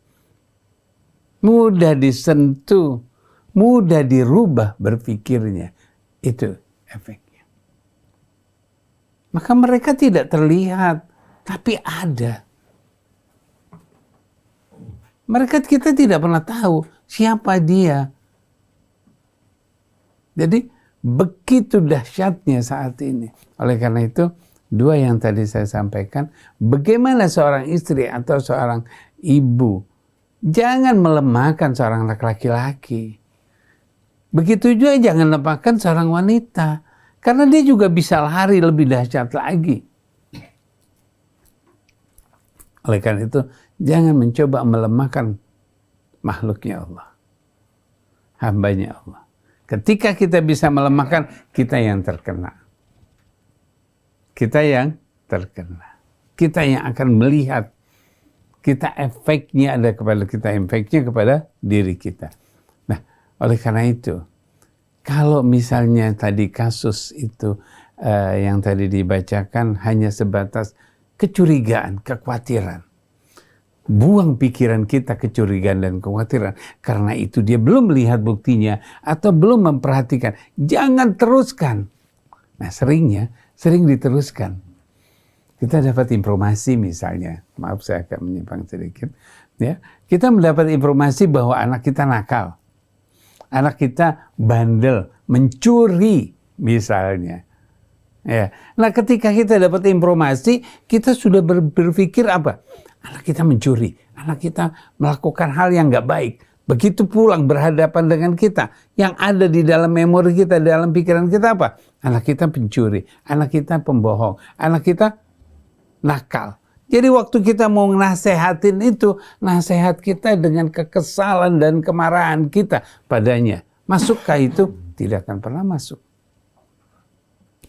Mudah disentuh, mudah dirubah berpikirnya. Itu efeknya. Maka mereka tidak terlihat, tapi ada. Kita tidak pernah tahu siapa dia. Jadi begitu dahsyatnya saat ini. Oleh karena itu, dua yang tadi saya sampaikan, bagaimana seorang istri atau seorang ibu jangan melemahkan seorang laki-laki. Begitu juga jangan lemahkan seorang wanita. Karena dia juga bisa lari lebih dahsyat lagi. Oleh karena itu, jangan mencoba melemahkan makhluknya Allah. Hambanya Allah. Ketika kita bisa melemahkan, kita yang terkena. Kita yang terkena. Kita yang akan melihat. Kita efeknya ada kepada kita, efeknya kepada diri kita. Nah, oleh karena itu, kalau misalnya tadi kasus itu yang tadi dibacakan hanya sebatas kecurigaan, kekhawatiran. Buang pikiran kita kecurigaan dan kekhawatiran. Karena itu dia belum melihat buktinya atau belum memperhatikan. Jangan teruskan. Nah, seringnya sering diteruskan. Kita dapat informasi misalnya, maaf saya agak menyimpang sedikit, ya. Kita mendapat informasi bahwa anak kita nakal, anak kita bandel, mencuri misalnya. Ya. Nah, ketika kita dapat informasi, kita sudah berpikir apa? Anak kita mencuri, anak kita melakukan hal yang nggak baik. Begitu pulang berhadapan dengan kita, yang ada di dalam memori kita, dalam pikiran kita apa? Anak kita pencuri, anak kita pembohong, anak kita nakal. Jadi waktu kita mau nasehatin itu, nasihat kita dengan kekesalan dan kemarahan kita padanya. Masukkah itu? Tidak akan pernah masuk.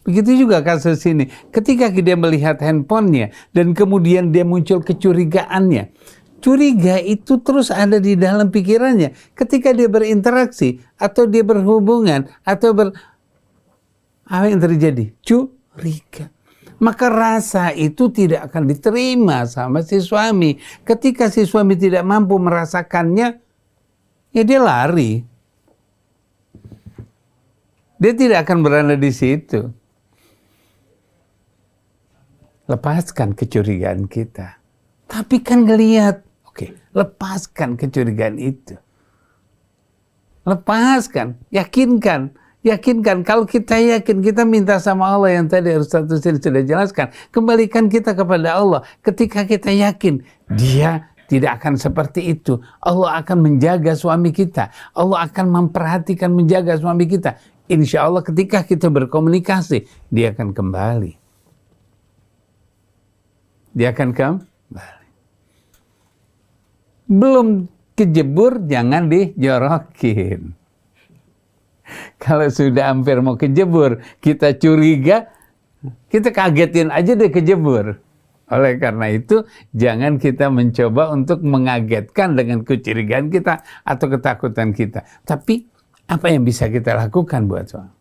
Begitu juga kasus ini. Ketika dia melihat handphonenya dan kemudian dia muncul kecurigaannya. Curiga itu terus ada di dalam pikirannya. Ketika dia berinteraksi atau dia berhubungan atau apa yang terjadi? Curiga. Maka rasa itu tidak akan diterima sama si suami. Ketika si suami tidak mampu merasakannya, ya dia lari. Dia tidak akan berada di situ. Lepaskan kecurigaan kita. Tapi kan ngelihat, oke, lepaskan kecurigaan itu. Lepaskan, yakinkan. Yakinkan, kalau kita yakin, kita minta sama Allah yang tadi Ustaz Husain sudah jelaskan. Kembalikan kita kepada Allah. Ketika kita yakin, Dia tidak akan seperti itu. Allah akan menjaga suami kita. Allah akan memperhatikan, menjaga suami kita. Insya Allah ketika kita berkomunikasi, Dia akan kembali. Dia akan kembali. Belum kejebur, jangan dijorokin. Kalau sudah hampir mau kejebur, kita curiga, kita kagetin aja deh kejebur. Oleh karena itu, jangan kita mencoba untuk mengagetkan dengan kecurigaan kita atau ketakutan kita. Tapi, apa yang bisa kita lakukan buat suami?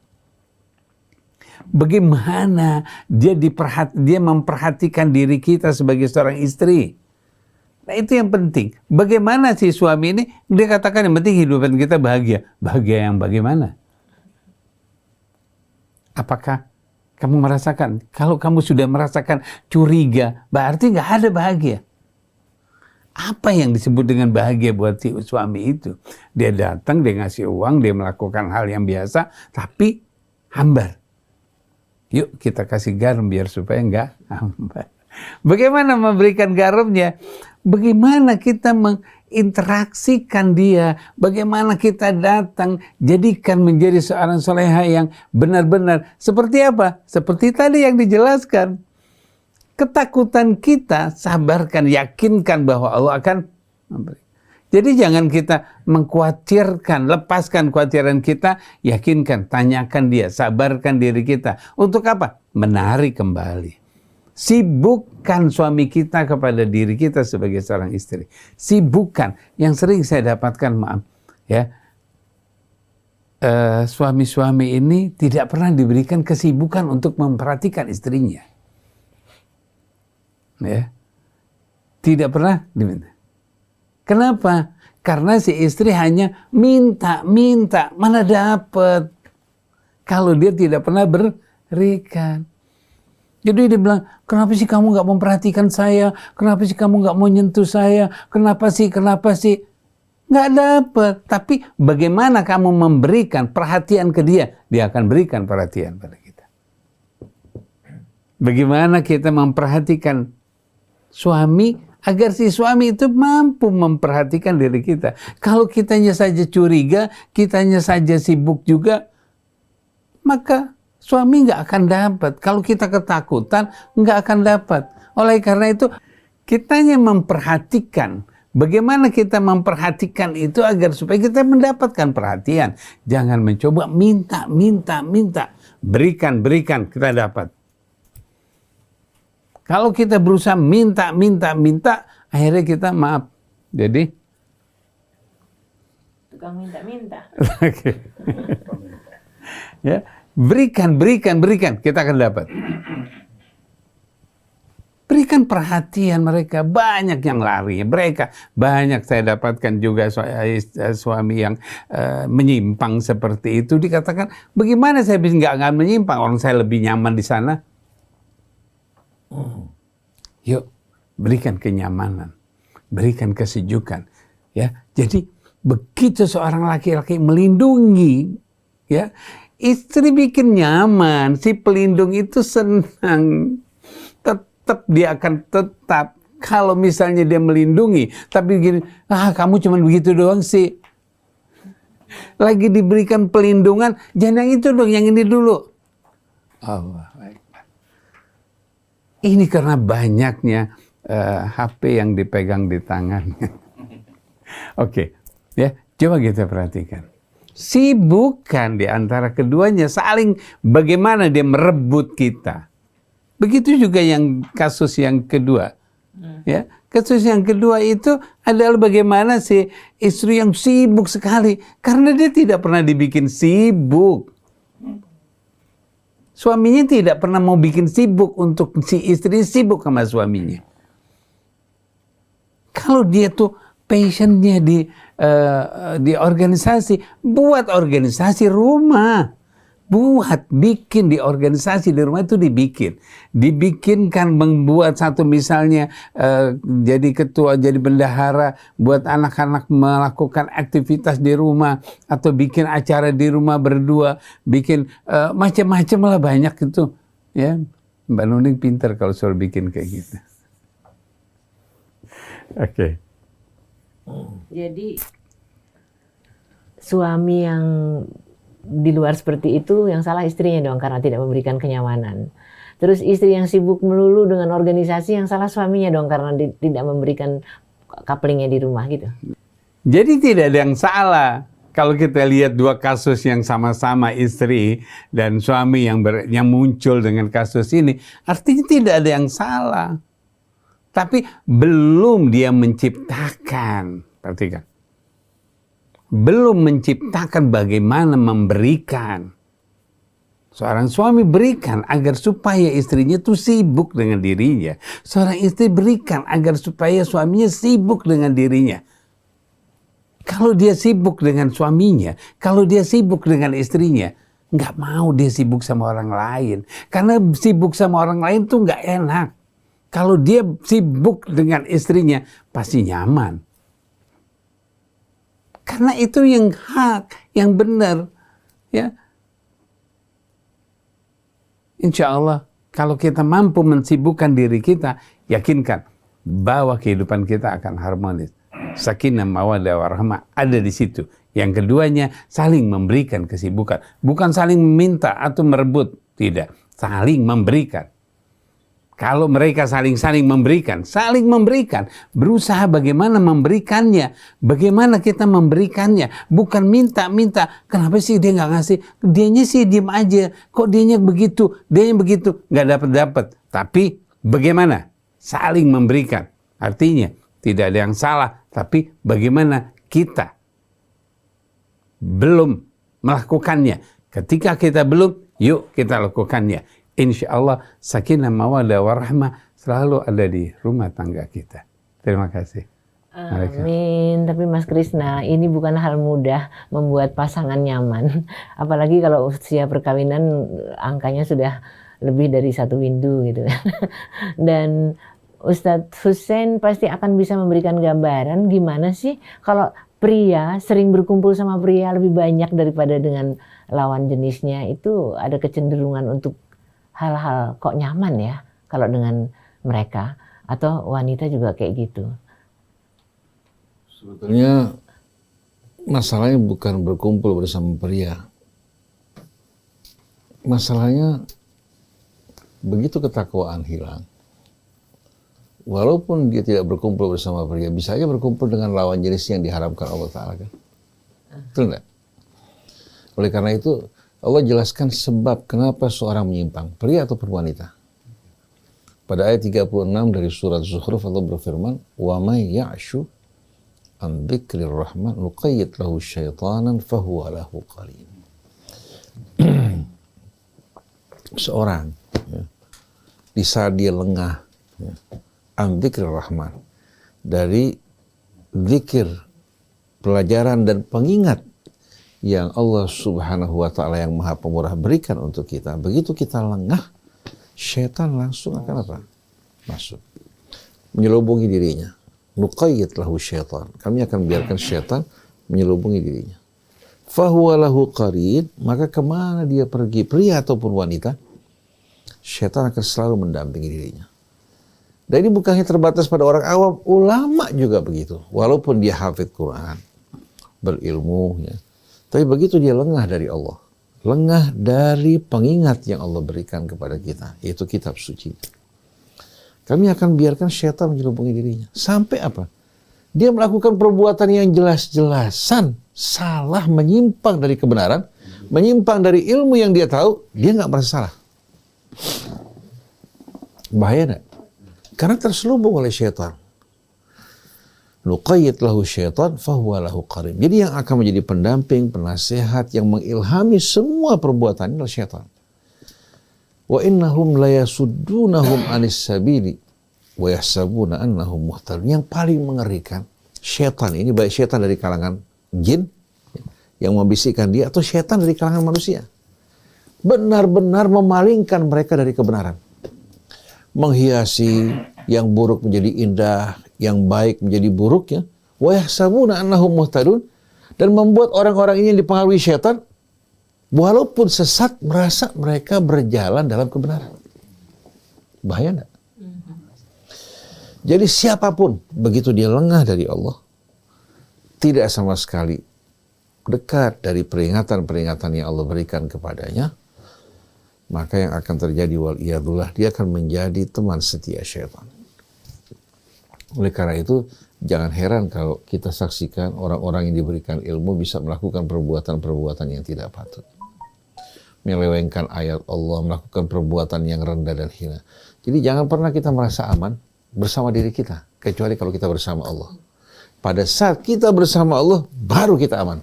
Bagaimana dia memperhatikan diri kita sebagai seorang istri? Nah, itu yang penting. Bagaimana si suami ini, dia katakan yang penting hidupan kita bahagia. Bahagia yang bagaimana? Apakah kamu merasakan? Kalau kamu sudah merasakan curiga, berarti nggak ada bahagia. Apa yang disebut dengan bahagia buat si suami itu? Dia datang, dia ngasih uang, dia melakukan hal yang biasa, tapi hambar. Yuk kita kasih garam biar supaya nggak hambar. Bagaimana memberikan garamnya? Bagaimana kita menginteraksikan dia? Bagaimana kita datang jadikan menjadi seorang soleha yang benar-benar seperti apa? Seperti tadi yang dijelaskan. Ketakutan kita sabarkan, yakinkan bahwa Allah akan memberi. Jadi jangan kita mengkhawatirkan, lepaskan kekhawatiran kita, yakinkan, tanyakan dia, sabarkan diri kita. Untuk apa? Menarik kembali. Sibukkan suami kita kepada diri kita sebagai seorang istri. Sibukkan. Yang sering saya dapatkan, maaf, ya, suami-suami ini tidak pernah diberikan kesibukan untuk memperhatikan istrinya. Ya, tidak pernah diminta. Kenapa? Karena si istri hanya minta, mana dapat kalau dia tidak pernah berikan. Jadi dia bilang, kenapa sih kamu nggak memperhatikan saya? Kenapa sih kamu nggak mau nyentuh saya? Kenapa sih? Nggak dapat. Tapi bagaimana kamu memberikan perhatian ke dia? Dia akan berikan perhatian pada kita. Bagaimana kita memperhatikan suami agar si suami itu mampu memperhatikan diri kita. Kalau kitanya saja curiga, kitanya saja sibuk juga, maka suami nggak akan dapat. Kalau kita ketakutan, nggak akan dapat. Oleh karena itu, kitanya memperhatikan. Bagaimana kita memperhatikan itu agar supaya kita mendapatkan perhatian. Jangan mencoba minta. Berikan, kita dapat. Kalau kita berusaha minta, akhirnya kita maaf. Jadi tukang minta. Ya, berikan, kita akan dapat. Berikan perhatian mereka, banyak yang lari. Mereka banyak saya dapatkan juga suami yang menyimpang seperti itu. Dikatakan, bagaimana saya bisa nggak menyimpang? Orang saya lebih nyaman di sana. Yuk, berikan kenyamanan, berikan kesejukan. Ya, jadi begitu seorang laki-laki melindungi, ya, istri bikin nyaman, si pelindung itu senang. Tetap dia akan tetap. Kalau misalnya dia melindungi, tapi gini, kamu cuma begitu doang sih. Lagi diberikan pelindungan, jangan yang itu dong, yang ini dulu. Allah. Ini karena banyaknya HP yang dipegang di tangannya. Oke, ya, coba kita perhatikan. Sibukkan di antara keduanya, saling bagaimana dia merebut kita. Begitu juga yang kasus yang kedua. Ya, kasus yang kedua itu adalah bagaimana si istri yang sibuk sekali karena dia tidak pernah dibikin sibuk. Suaminya tidak pernah mau bikin sibuk untuk si istri sibuk sama suaminya. Kalau dia tuh passionnya di organisasi, buat organisasi rumah. Bikin di organisasi di rumah itu dibikinkan, membuat satu misalnya jadi ketua, jadi bendahara, buat anak-anak melakukan aktivitas di rumah, atau bikin acara di rumah berdua, bikin macam-macam lah, banyak itu, ya. Mbak Nuning pintar kalau soal bikin kayak gitu. Oke. Jadi suami yang di luar seperti itu yang salah istrinya dong karena tidak memberikan kenyamanan. Terus istri yang sibuk melulu dengan organisasi yang salah suaminya dong karena tidak memberikan couplingnya di rumah gitu. Jadi tidak ada yang salah kalau kita lihat dua kasus yang sama-sama istri dan suami yang muncul dengan kasus ini, artinya tidak ada yang salah. Tapi belum dia menciptakan, perhatikan. Belum menciptakan bagaimana memberikan. Seorang suami berikan agar supaya istrinya itu sibuk dengan dirinya. Seorang istri berikan agar supaya suaminya sibuk dengan dirinya. Kalau dia sibuk dengan suaminya, kalau dia sibuk dengan istrinya, nggak mau dia sibuk sama orang lain. Karena sibuk sama orang lain tuh nggak enak. Kalau dia sibuk dengan istrinya, pasti nyaman. Karena itu yang hak, yang benar, ya. Insya Allah, kalau kita mampu mensibukkan diri kita, yakinkan bahwa kehidupan kita akan harmonis. Sakinah, mawaddah, warahmah ada di situ. Yang keduanya, saling memberikan kesibukan. Bukan saling meminta atau merebut. Tidak, saling memberikan. Kalau mereka saling memberikan, berusaha bagaimana memberikannya, bagaimana kita memberikannya, bukan minta. Kenapa sih dia nggak ngasih? Dianya sih diem aja, kok dianya begitu, nggak dapat. Tapi bagaimana saling memberikan? Artinya tidak ada yang salah, tapi bagaimana kita belum melakukannya. Ketika kita belum, yuk kita lakukannya. Insya Allah sakinah, mawaddah, warahmah selalu ada di rumah tangga kita. Terima kasih. Amin. Tapi Mas Krisna, ini bukan hal mudah membuat pasangan nyaman. Apalagi kalau usia perkawinan angkanya sudah lebih dari 1 windu gitu. Dan Ustadz Hussein pasti akan bisa memberikan gambaran gimana sih kalau pria sering berkumpul sama pria lebih banyak daripada dengan lawan jenisnya, itu ada kecenderungan untuk hal-hal kok nyaman ya kalau dengan mereka, atau wanita juga kayak gitu. Sebetulnya masalahnya bukan berkumpul bersama pria. Masalahnya begitu ketakwaan hilang. Walaupun dia tidak berkumpul bersama pria, bisa aja berkumpul dengan lawan jenis yang diharamkan Allah Ta'ala kan. Betul enggak? Oleh karena itu Allah jelaskan sebab kenapa seorang menyimpang, pria ataupun wanita. Pada ayat 36 dari surat Zukhruf Allah berfirman, "Wa may ya'shu an dzikrir rahman nuqayyid lahu syaitanan fahuwa lahu qarin." Seorang ya, di saat dia lengah ya, an dzikrir rahman, dari zikir, pelajaran dan pengingat yang Allah Subhanahu wa Ta'ala yang Maha Pemurah berikan untuk kita. Begitu kita lengah, syaitan langsung akan apa? masuk, menyelubungi dirinya. Nuqayyid lahu syaitan. Kami akan biarkan syaitan menyelubungi dirinya. Fahuwa lahu qarin, maka kemana dia pergi, pria ataupun wanita, syaitan akan selalu mendampingi dirinya. Dan ini bukan hanya terbatas pada orang awam, ulama juga begitu. Walaupun dia hafidz Quran, berilmu, ya. Tapi begitu dia lengah dari Allah, lengah dari pengingat yang Allah berikan kepada kita, yaitu kitab suci. Kami akan biarkan syaitan menyelubungi dirinya. Sampai apa? Dia melakukan perbuatan yang jelas-jelasan salah, menyimpang dari kebenaran, menyimpang dari ilmu yang dia tahu, dia nggak merasa salah. Bahaya nggak? Karena terselubung oleh syaitan. Nuqayyid lahu syaitan fahuwa lahu qarin. Jadi yang akan menjadi pendamping, penasehat, yang mengilhami semua perbuatan adalah syaitan. Wa innahum la yasuddunahum anis sabili wa yahsabuna annahum muhtadun. Yang paling mengerikan, syaitan ini, baik syaitan dari kalangan jin yang membisikkan dia atau syaitan dari kalangan manusia, benar-benar memalingkan mereka dari kebenaran. Menghiasi yang buruk menjadi indah, yang baik menjadi buruk, ya. Wa yahsabuna annahum muhtadun, dan membuat orang-orang ini yang dipengaruhi syaitan walaupun sesat merasa mereka berjalan dalam kebenaran. Bahaya enggak? Jadi siapapun begitu dia lengah dari Allah, tidak sama sekali dekat dari peringatan-peringatan yang Allah berikan kepadanya, maka yang akan terjadi waliyadullah, dia akan menjadi teman setia syaitan. Oleh karena itu, jangan heran kalau kita saksikan orang-orang yang diberikan ilmu bisa melakukan perbuatan-perbuatan yang tidak patut. Menyelewengkan ayat Allah, melakukan perbuatan yang rendah dan hina. Jadi jangan pernah kita merasa aman bersama diri kita, kecuali kalau kita bersama Allah. Pada saat kita bersama Allah, baru kita aman.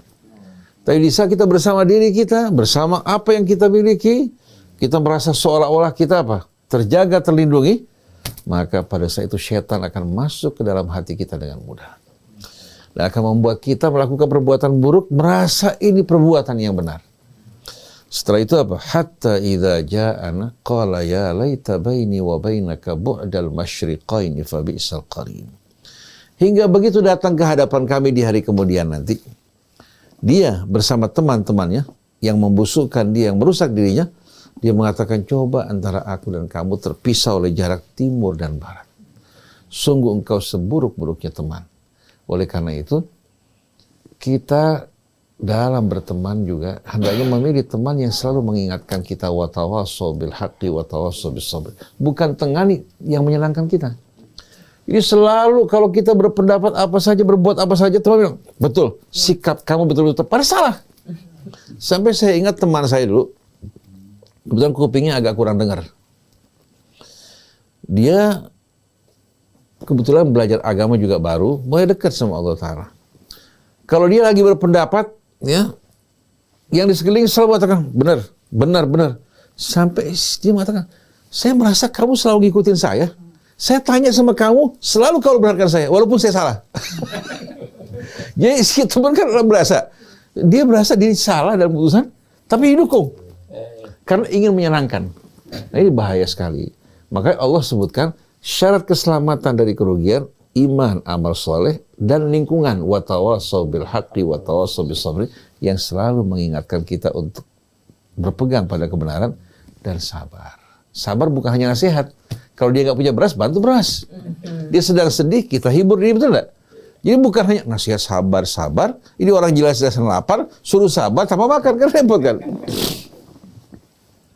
Tapi di saat kita bersama diri kita, bersama apa yang kita miliki, kita merasa seolah-olah kita apa? Terjaga, terlindungi, maka pada saat itu syaitan akan masuk ke dalam hati kita dengan mudah. Dan akan membuat kita melakukan perbuatan buruk, merasa ini perbuatan yang benar. Setelah itu apa? Hatta idza ja'ana qala ya laita baini wa bainaka bu'dal masyriqaini fa bi'sal qarin. Hingga begitu datang ke hadapan kami di hari kemudian nanti, dia bersama teman-temannya yang membusukkan dia, yang merusak dirinya, dia mengatakan, coba antara aku dan kamu terpisah oleh jarak timur dan barat. Sungguh engkau seburuk-buruknya teman. Oleh karena itu, kita dalam berteman juga hendaknya memilih teman yang selalu mengingatkan kita wa tawassaw bil haqqi wa tawassaw bis sabr. Bukan tengani yang menyenangkan kita. Jadi selalu kalau kita berpendapat apa saja, berbuat apa saja, teman bilang, betul, sikap kamu betul-betul tepat, salah. Sampai saya ingat teman saya dulu, kebetulan kupingnya agak kurang dengar. Dia kebetulan belajar agama juga baru, mulai dekat sama Allah Ta'ala. Kalau dia lagi berpendapat, ya, yang di sekeliling selalu mengatakan, benar, benar, benar. Sampai dia mengatakan, saya merasa kamu selalu ngikutin saya. Saya tanya sama kamu, selalu kau benarkan saya, walaupun saya salah. Jadi si teman kan berasa, dia berasa diri salah dalam keputusan, tapi didukung. Karena ingin menyenangkan. Nah, ini bahaya sekali. Makanya Allah sebutkan syarat keselamatan dari kerugian, iman, amal soleh, dan lingkungan. Wa tawassaw bil haqqi wa tawassaw bis sabri, yang selalu mengingatkan kita untuk berpegang pada kebenaran dan sabar. Sabar bukan hanya nasihat. Kalau dia nggak punya beras, bantu beras. Dia sedang sedih, kita hibur dia, betul nggak? Jadi bukan hanya nasihat sabar. Ini orang jelas-jelas lapar, suruh sabar tanpa makan, kan repot kan?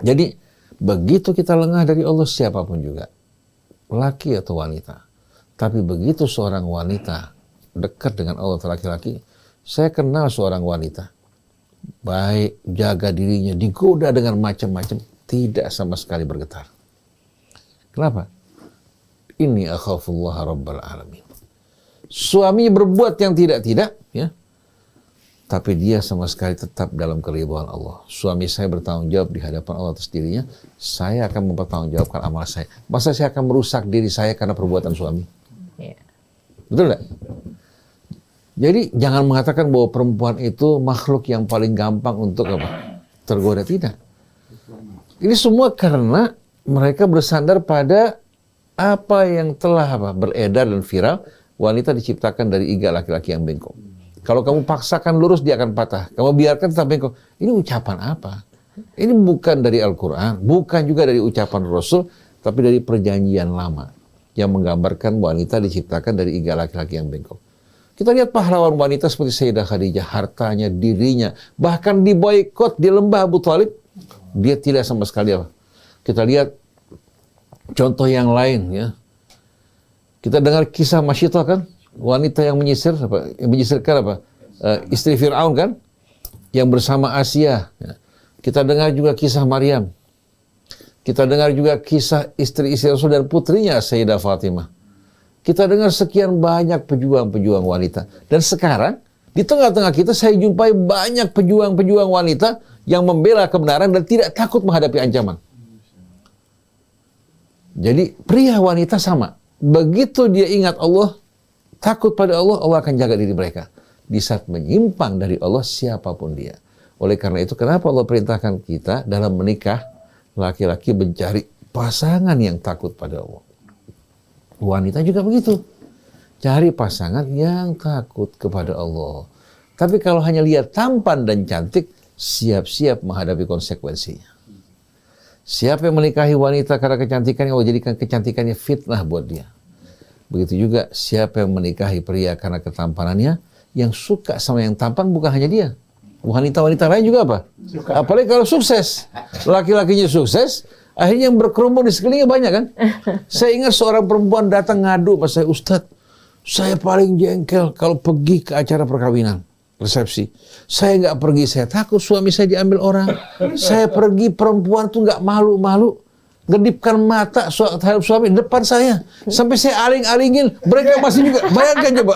Jadi begitu kita lengah dari Allah, siapapun juga, laki atau wanita. Tapi begitu seorang wanita dekat dengan Allah laki-laki, saya kenal seorang wanita, baik jaga dirinya, digoda dengan macam-macam, tidak sama sekali bergetar. Kenapa? Inni akhafullah rabbal alamin. Suami berbuat yang tidak-tidak, ya, tapi dia sama sekali tetap dalam keridhaan Allah. Suami saya bertanggung jawab di hadapan Allah atas dirinya, saya akan mempertanggungjawabkan amal saya. Masa saya akan merusak diri saya karena perbuatan suami? Yeah. Betul nggak? Jadi jangan mengatakan bahwa perempuan itu makhluk yang paling gampang untuk apa? Tergoda, tidak. Ini semua karena mereka bersandar pada apa yang telah beredar dan viral, wanita diciptakan dari iga laki-laki yang bengkok. Kalau kamu paksakan lurus, dia akan patah. Kamu biarkan tetap bengkok. Ini ucapan apa? Ini bukan dari Al-Quran, bukan juga dari ucapan Rasul, tapi dari perjanjian lama yang menggambarkan wanita diciptakan dari iga laki-laki yang bengkok. Kita lihat pahlawan wanita seperti Sayyidah Khadijah, hartanya, dirinya, bahkan diboikot di lembah Abu Thalib, dia tidak sama sekali apa. Kita lihat contoh yang lain, ya. Kita dengar kisah Masyitah kan, wanita yang menyisir apa? Yang menyisirkan apa? Istri Fir'aun kan, yang bersama Asia. Ya. Kita dengar juga kisah Maryam. Kita dengar juga kisah istri-istri Rasul dan putrinya Sayyidah Fatimah. Kita dengar sekian banyak pejuang-pejuang wanita. Dan sekarang, di tengah-tengah kita saya jumpai banyak pejuang-pejuang wanita yang membela kebenaran dan tidak takut menghadapi ancaman. Jadi pria wanita sama. Begitu dia ingat Allah, takut pada Allah, Allah akan jaga diri mereka. Di saat menyimpang dari Allah, siapapun dia. Oleh karena itu, kenapa Allah perintahkan kita dalam menikah, laki-laki mencari pasangan yang takut pada Allah. Wanita juga begitu. Cari pasangan yang takut kepada Allah. Tapi kalau hanya lihat tampan dan cantik, siap-siap menghadapi konsekuensinya. Siapa yang menikahi wanita karena kecantikannya, Allah jadikan kecantikannya fitnah buat dia. Begitu juga siapa yang menikahi pria karena ketampanannya, yang suka sama yang tampan bukan hanya dia. Wanita-wanita lain juga apa? Apalagi kalau sukses. Laki-lakinya sukses, akhirnya yang berkerumun di sekelilingnya banyak kan? Saya ingat seorang perempuan datang ngadu sama saya, Ustadz, saya paling jengkel kalau pergi ke acara perkawinan, resepsi. Saya nggak pergi, saya takut suami saya diambil orang. Saya pergi, perempuan tuh nggak malu-malu, ngedipkan mata terhadap suami depan saya. Sampai saya aling-alingin, mereka masih juga. Bayangkan coba.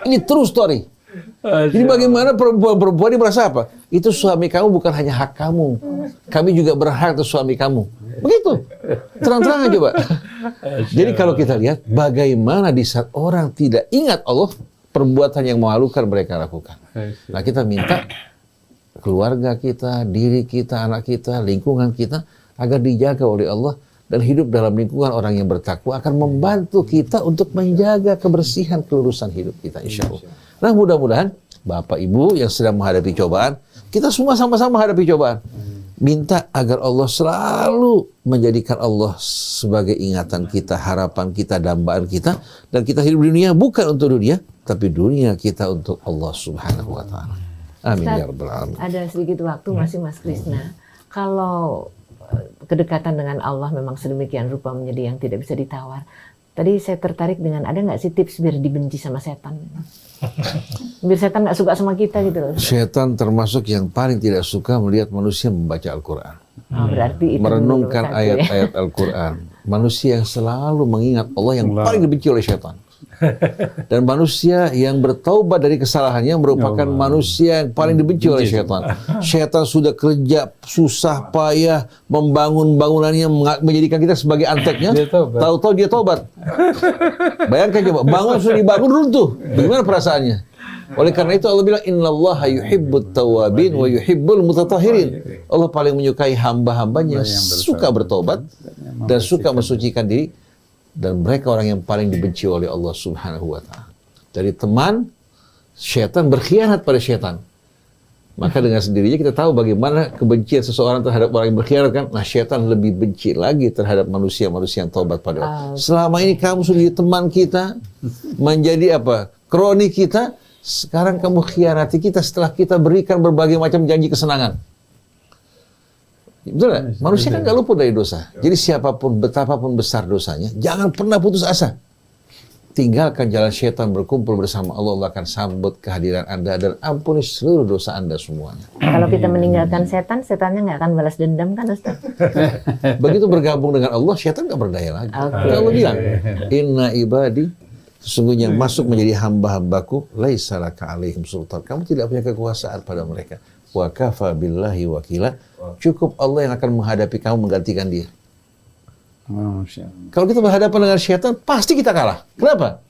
Ini true story. Jadi bagaimana perempuan-perempuan ini merasa apa? Itu suami kamu bukan hanya hak kamu. Kami juga berhak atas suami kamu. Begitu. Terang-terangan coba. Jadi kalau kita lihat bagaimana di saat orang tidak ingat Allah, perbuatan yang memalukan mereka lakukan. Nah, kita minta keluarga kita, diri kita, anak kita, lingkungan kita agar dijaga oleh Allah dan hidup dalam lingkungan orang yang bertakwa akan membantu kita untuk menjaga kebersihan kelurusan hidup kita, insya Allah. Nah, mudah-mudahan Bapak Ibu yang sedang menghadapi cobaan, kita semua sama-sama menghadapi cobaan. Minta agar Allah selalu menjadikan Allah sebagai ingatan kita, harapan kita, dambaan kita, dan kita hidup di dunia bukan untuk dunia, tapi dunia kita untuk Allah Subhanahu wa Ta'ala. Amin ya rabbal alamin. Ada sedikit waktu masih Mas Krisna. Kalau kedekatan dengan Allah memang sedemikian rupa menjadi yang tidak bisa ditawar. Tadi saya tertarik dengan, ada nggak sih tips biar dibenci sama setan? Biar setan nggak suka sama kita gitu loh. Setan termasuk yang paling tidak suka melihat manusia membaca Al-Quran. Oh, berarti itu merenungkan ayat-ayat Al-Quran. Manusia yang selalu mengingat Allah yang paling dibenci oleh setan. Dan manusia yang bertaubat dari kesalahannya merupakan manusia yang paling dibenci oleh setan. Setan sudah kerja susah payah membangun bangunannya, menjadikan kita sebagai anteknya. Tahu-tahu dia taubat. Bayangkan coba, bangun sudah dibangun runtuh. Bagaimana perasaannya? Oleh karena itu Allah bilang innallaha yuhibbut tawabin wa yuhibbul mutatahhirin. Allah paling menyukai hamba-hambanya yang suka bertobat dan suka mensucikan diri. Dan mereka orang yang paling dibenci oleh Allah Subhanahu wa Ta'ala. Dari teman, syaitan berkhianat pada syaitan. Maka dengan sendirinya kita tahu bagaimana kebencian seseorang terhadap orang yang berkhianat kan. Nah, syaitan lebih benci lagi terhadap manusia-manusia yang taubat pada Allah. Selama ini kamu sudah jadi teman kita, menjadi apa? Kroni kita. Sekarang kamu khianati kita setelah kita berikan berbagai macam janji kesenangan. Betul nggak? Manusia kan nggak luput dari dosa. Jadi siapapun, betapapun besar dosanya, jangan pernah putus asa. Tinggalkan jalan syaitan, berkumpul bersama Allah. Allah akan sambut kehadiran Anda dan ampuni seluruh dosa Anda semuanya. Kalau kita meninggalkan setan, setannya nggak akan balas dendam kan Ustaz? Begitu bergabung dengan Allah, syaitan nggak berdaya lagi. Allah bilang, Inna ibadi, sesungguhnya masuk menjadi hamba-hambaku, laisa laka alaihim sultan. Kamu tidak punya kekuasaan pada mereka. Wa kafa billahi wakila. Cukup Allah yang akan menghadapi kamu, menggantikan dia. Kalau kita berhadapan dengan syaitan, pasti kita kalah. Kenapa?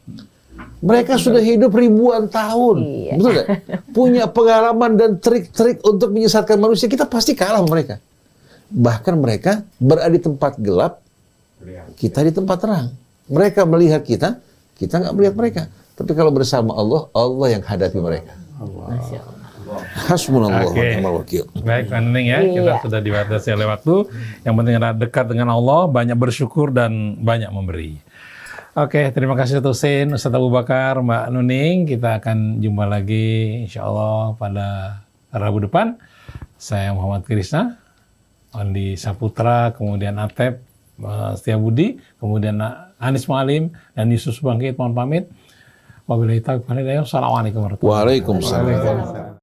Mereka sudah hidup ribuan tahun. Betul nggak? Punya pengalaman dan trik-trik untuk menyesatkan manusia. Kita pasti kalah sama mereka. Bahkan mereka berada di tempat gelap, kita di tempat terang. Mereka melihat kita, kita nggak melihat mereka. Tapi kalau bersama Allah, Allah yang hadapi mereka. Masya Allah. Hasbunallah wa Oke. ni'mal wakil. Baik, Pak Nening ya, kita sudah dibatasi oleh waktu. Yang penting adalah dekat dengan Allah, banyak bersyukur dan banyak memberi. Oke, terima kasih Ustaz Husein, Ustaz Abu Bakar, Mbak Nuning. Kita akan jumpa lagi insya Allah pada Rabu depan. Saya Muhammad Krisna, Andi Saputra, kemudian Atep Setiabudi, kemudian Anis Mualim dan Yusuf Bangkit. Mohon pamit. Wabillahi taufiq wal hidayah. Assalamualaikum warahmatullahi wabarakatuh. Waalaikumsalam.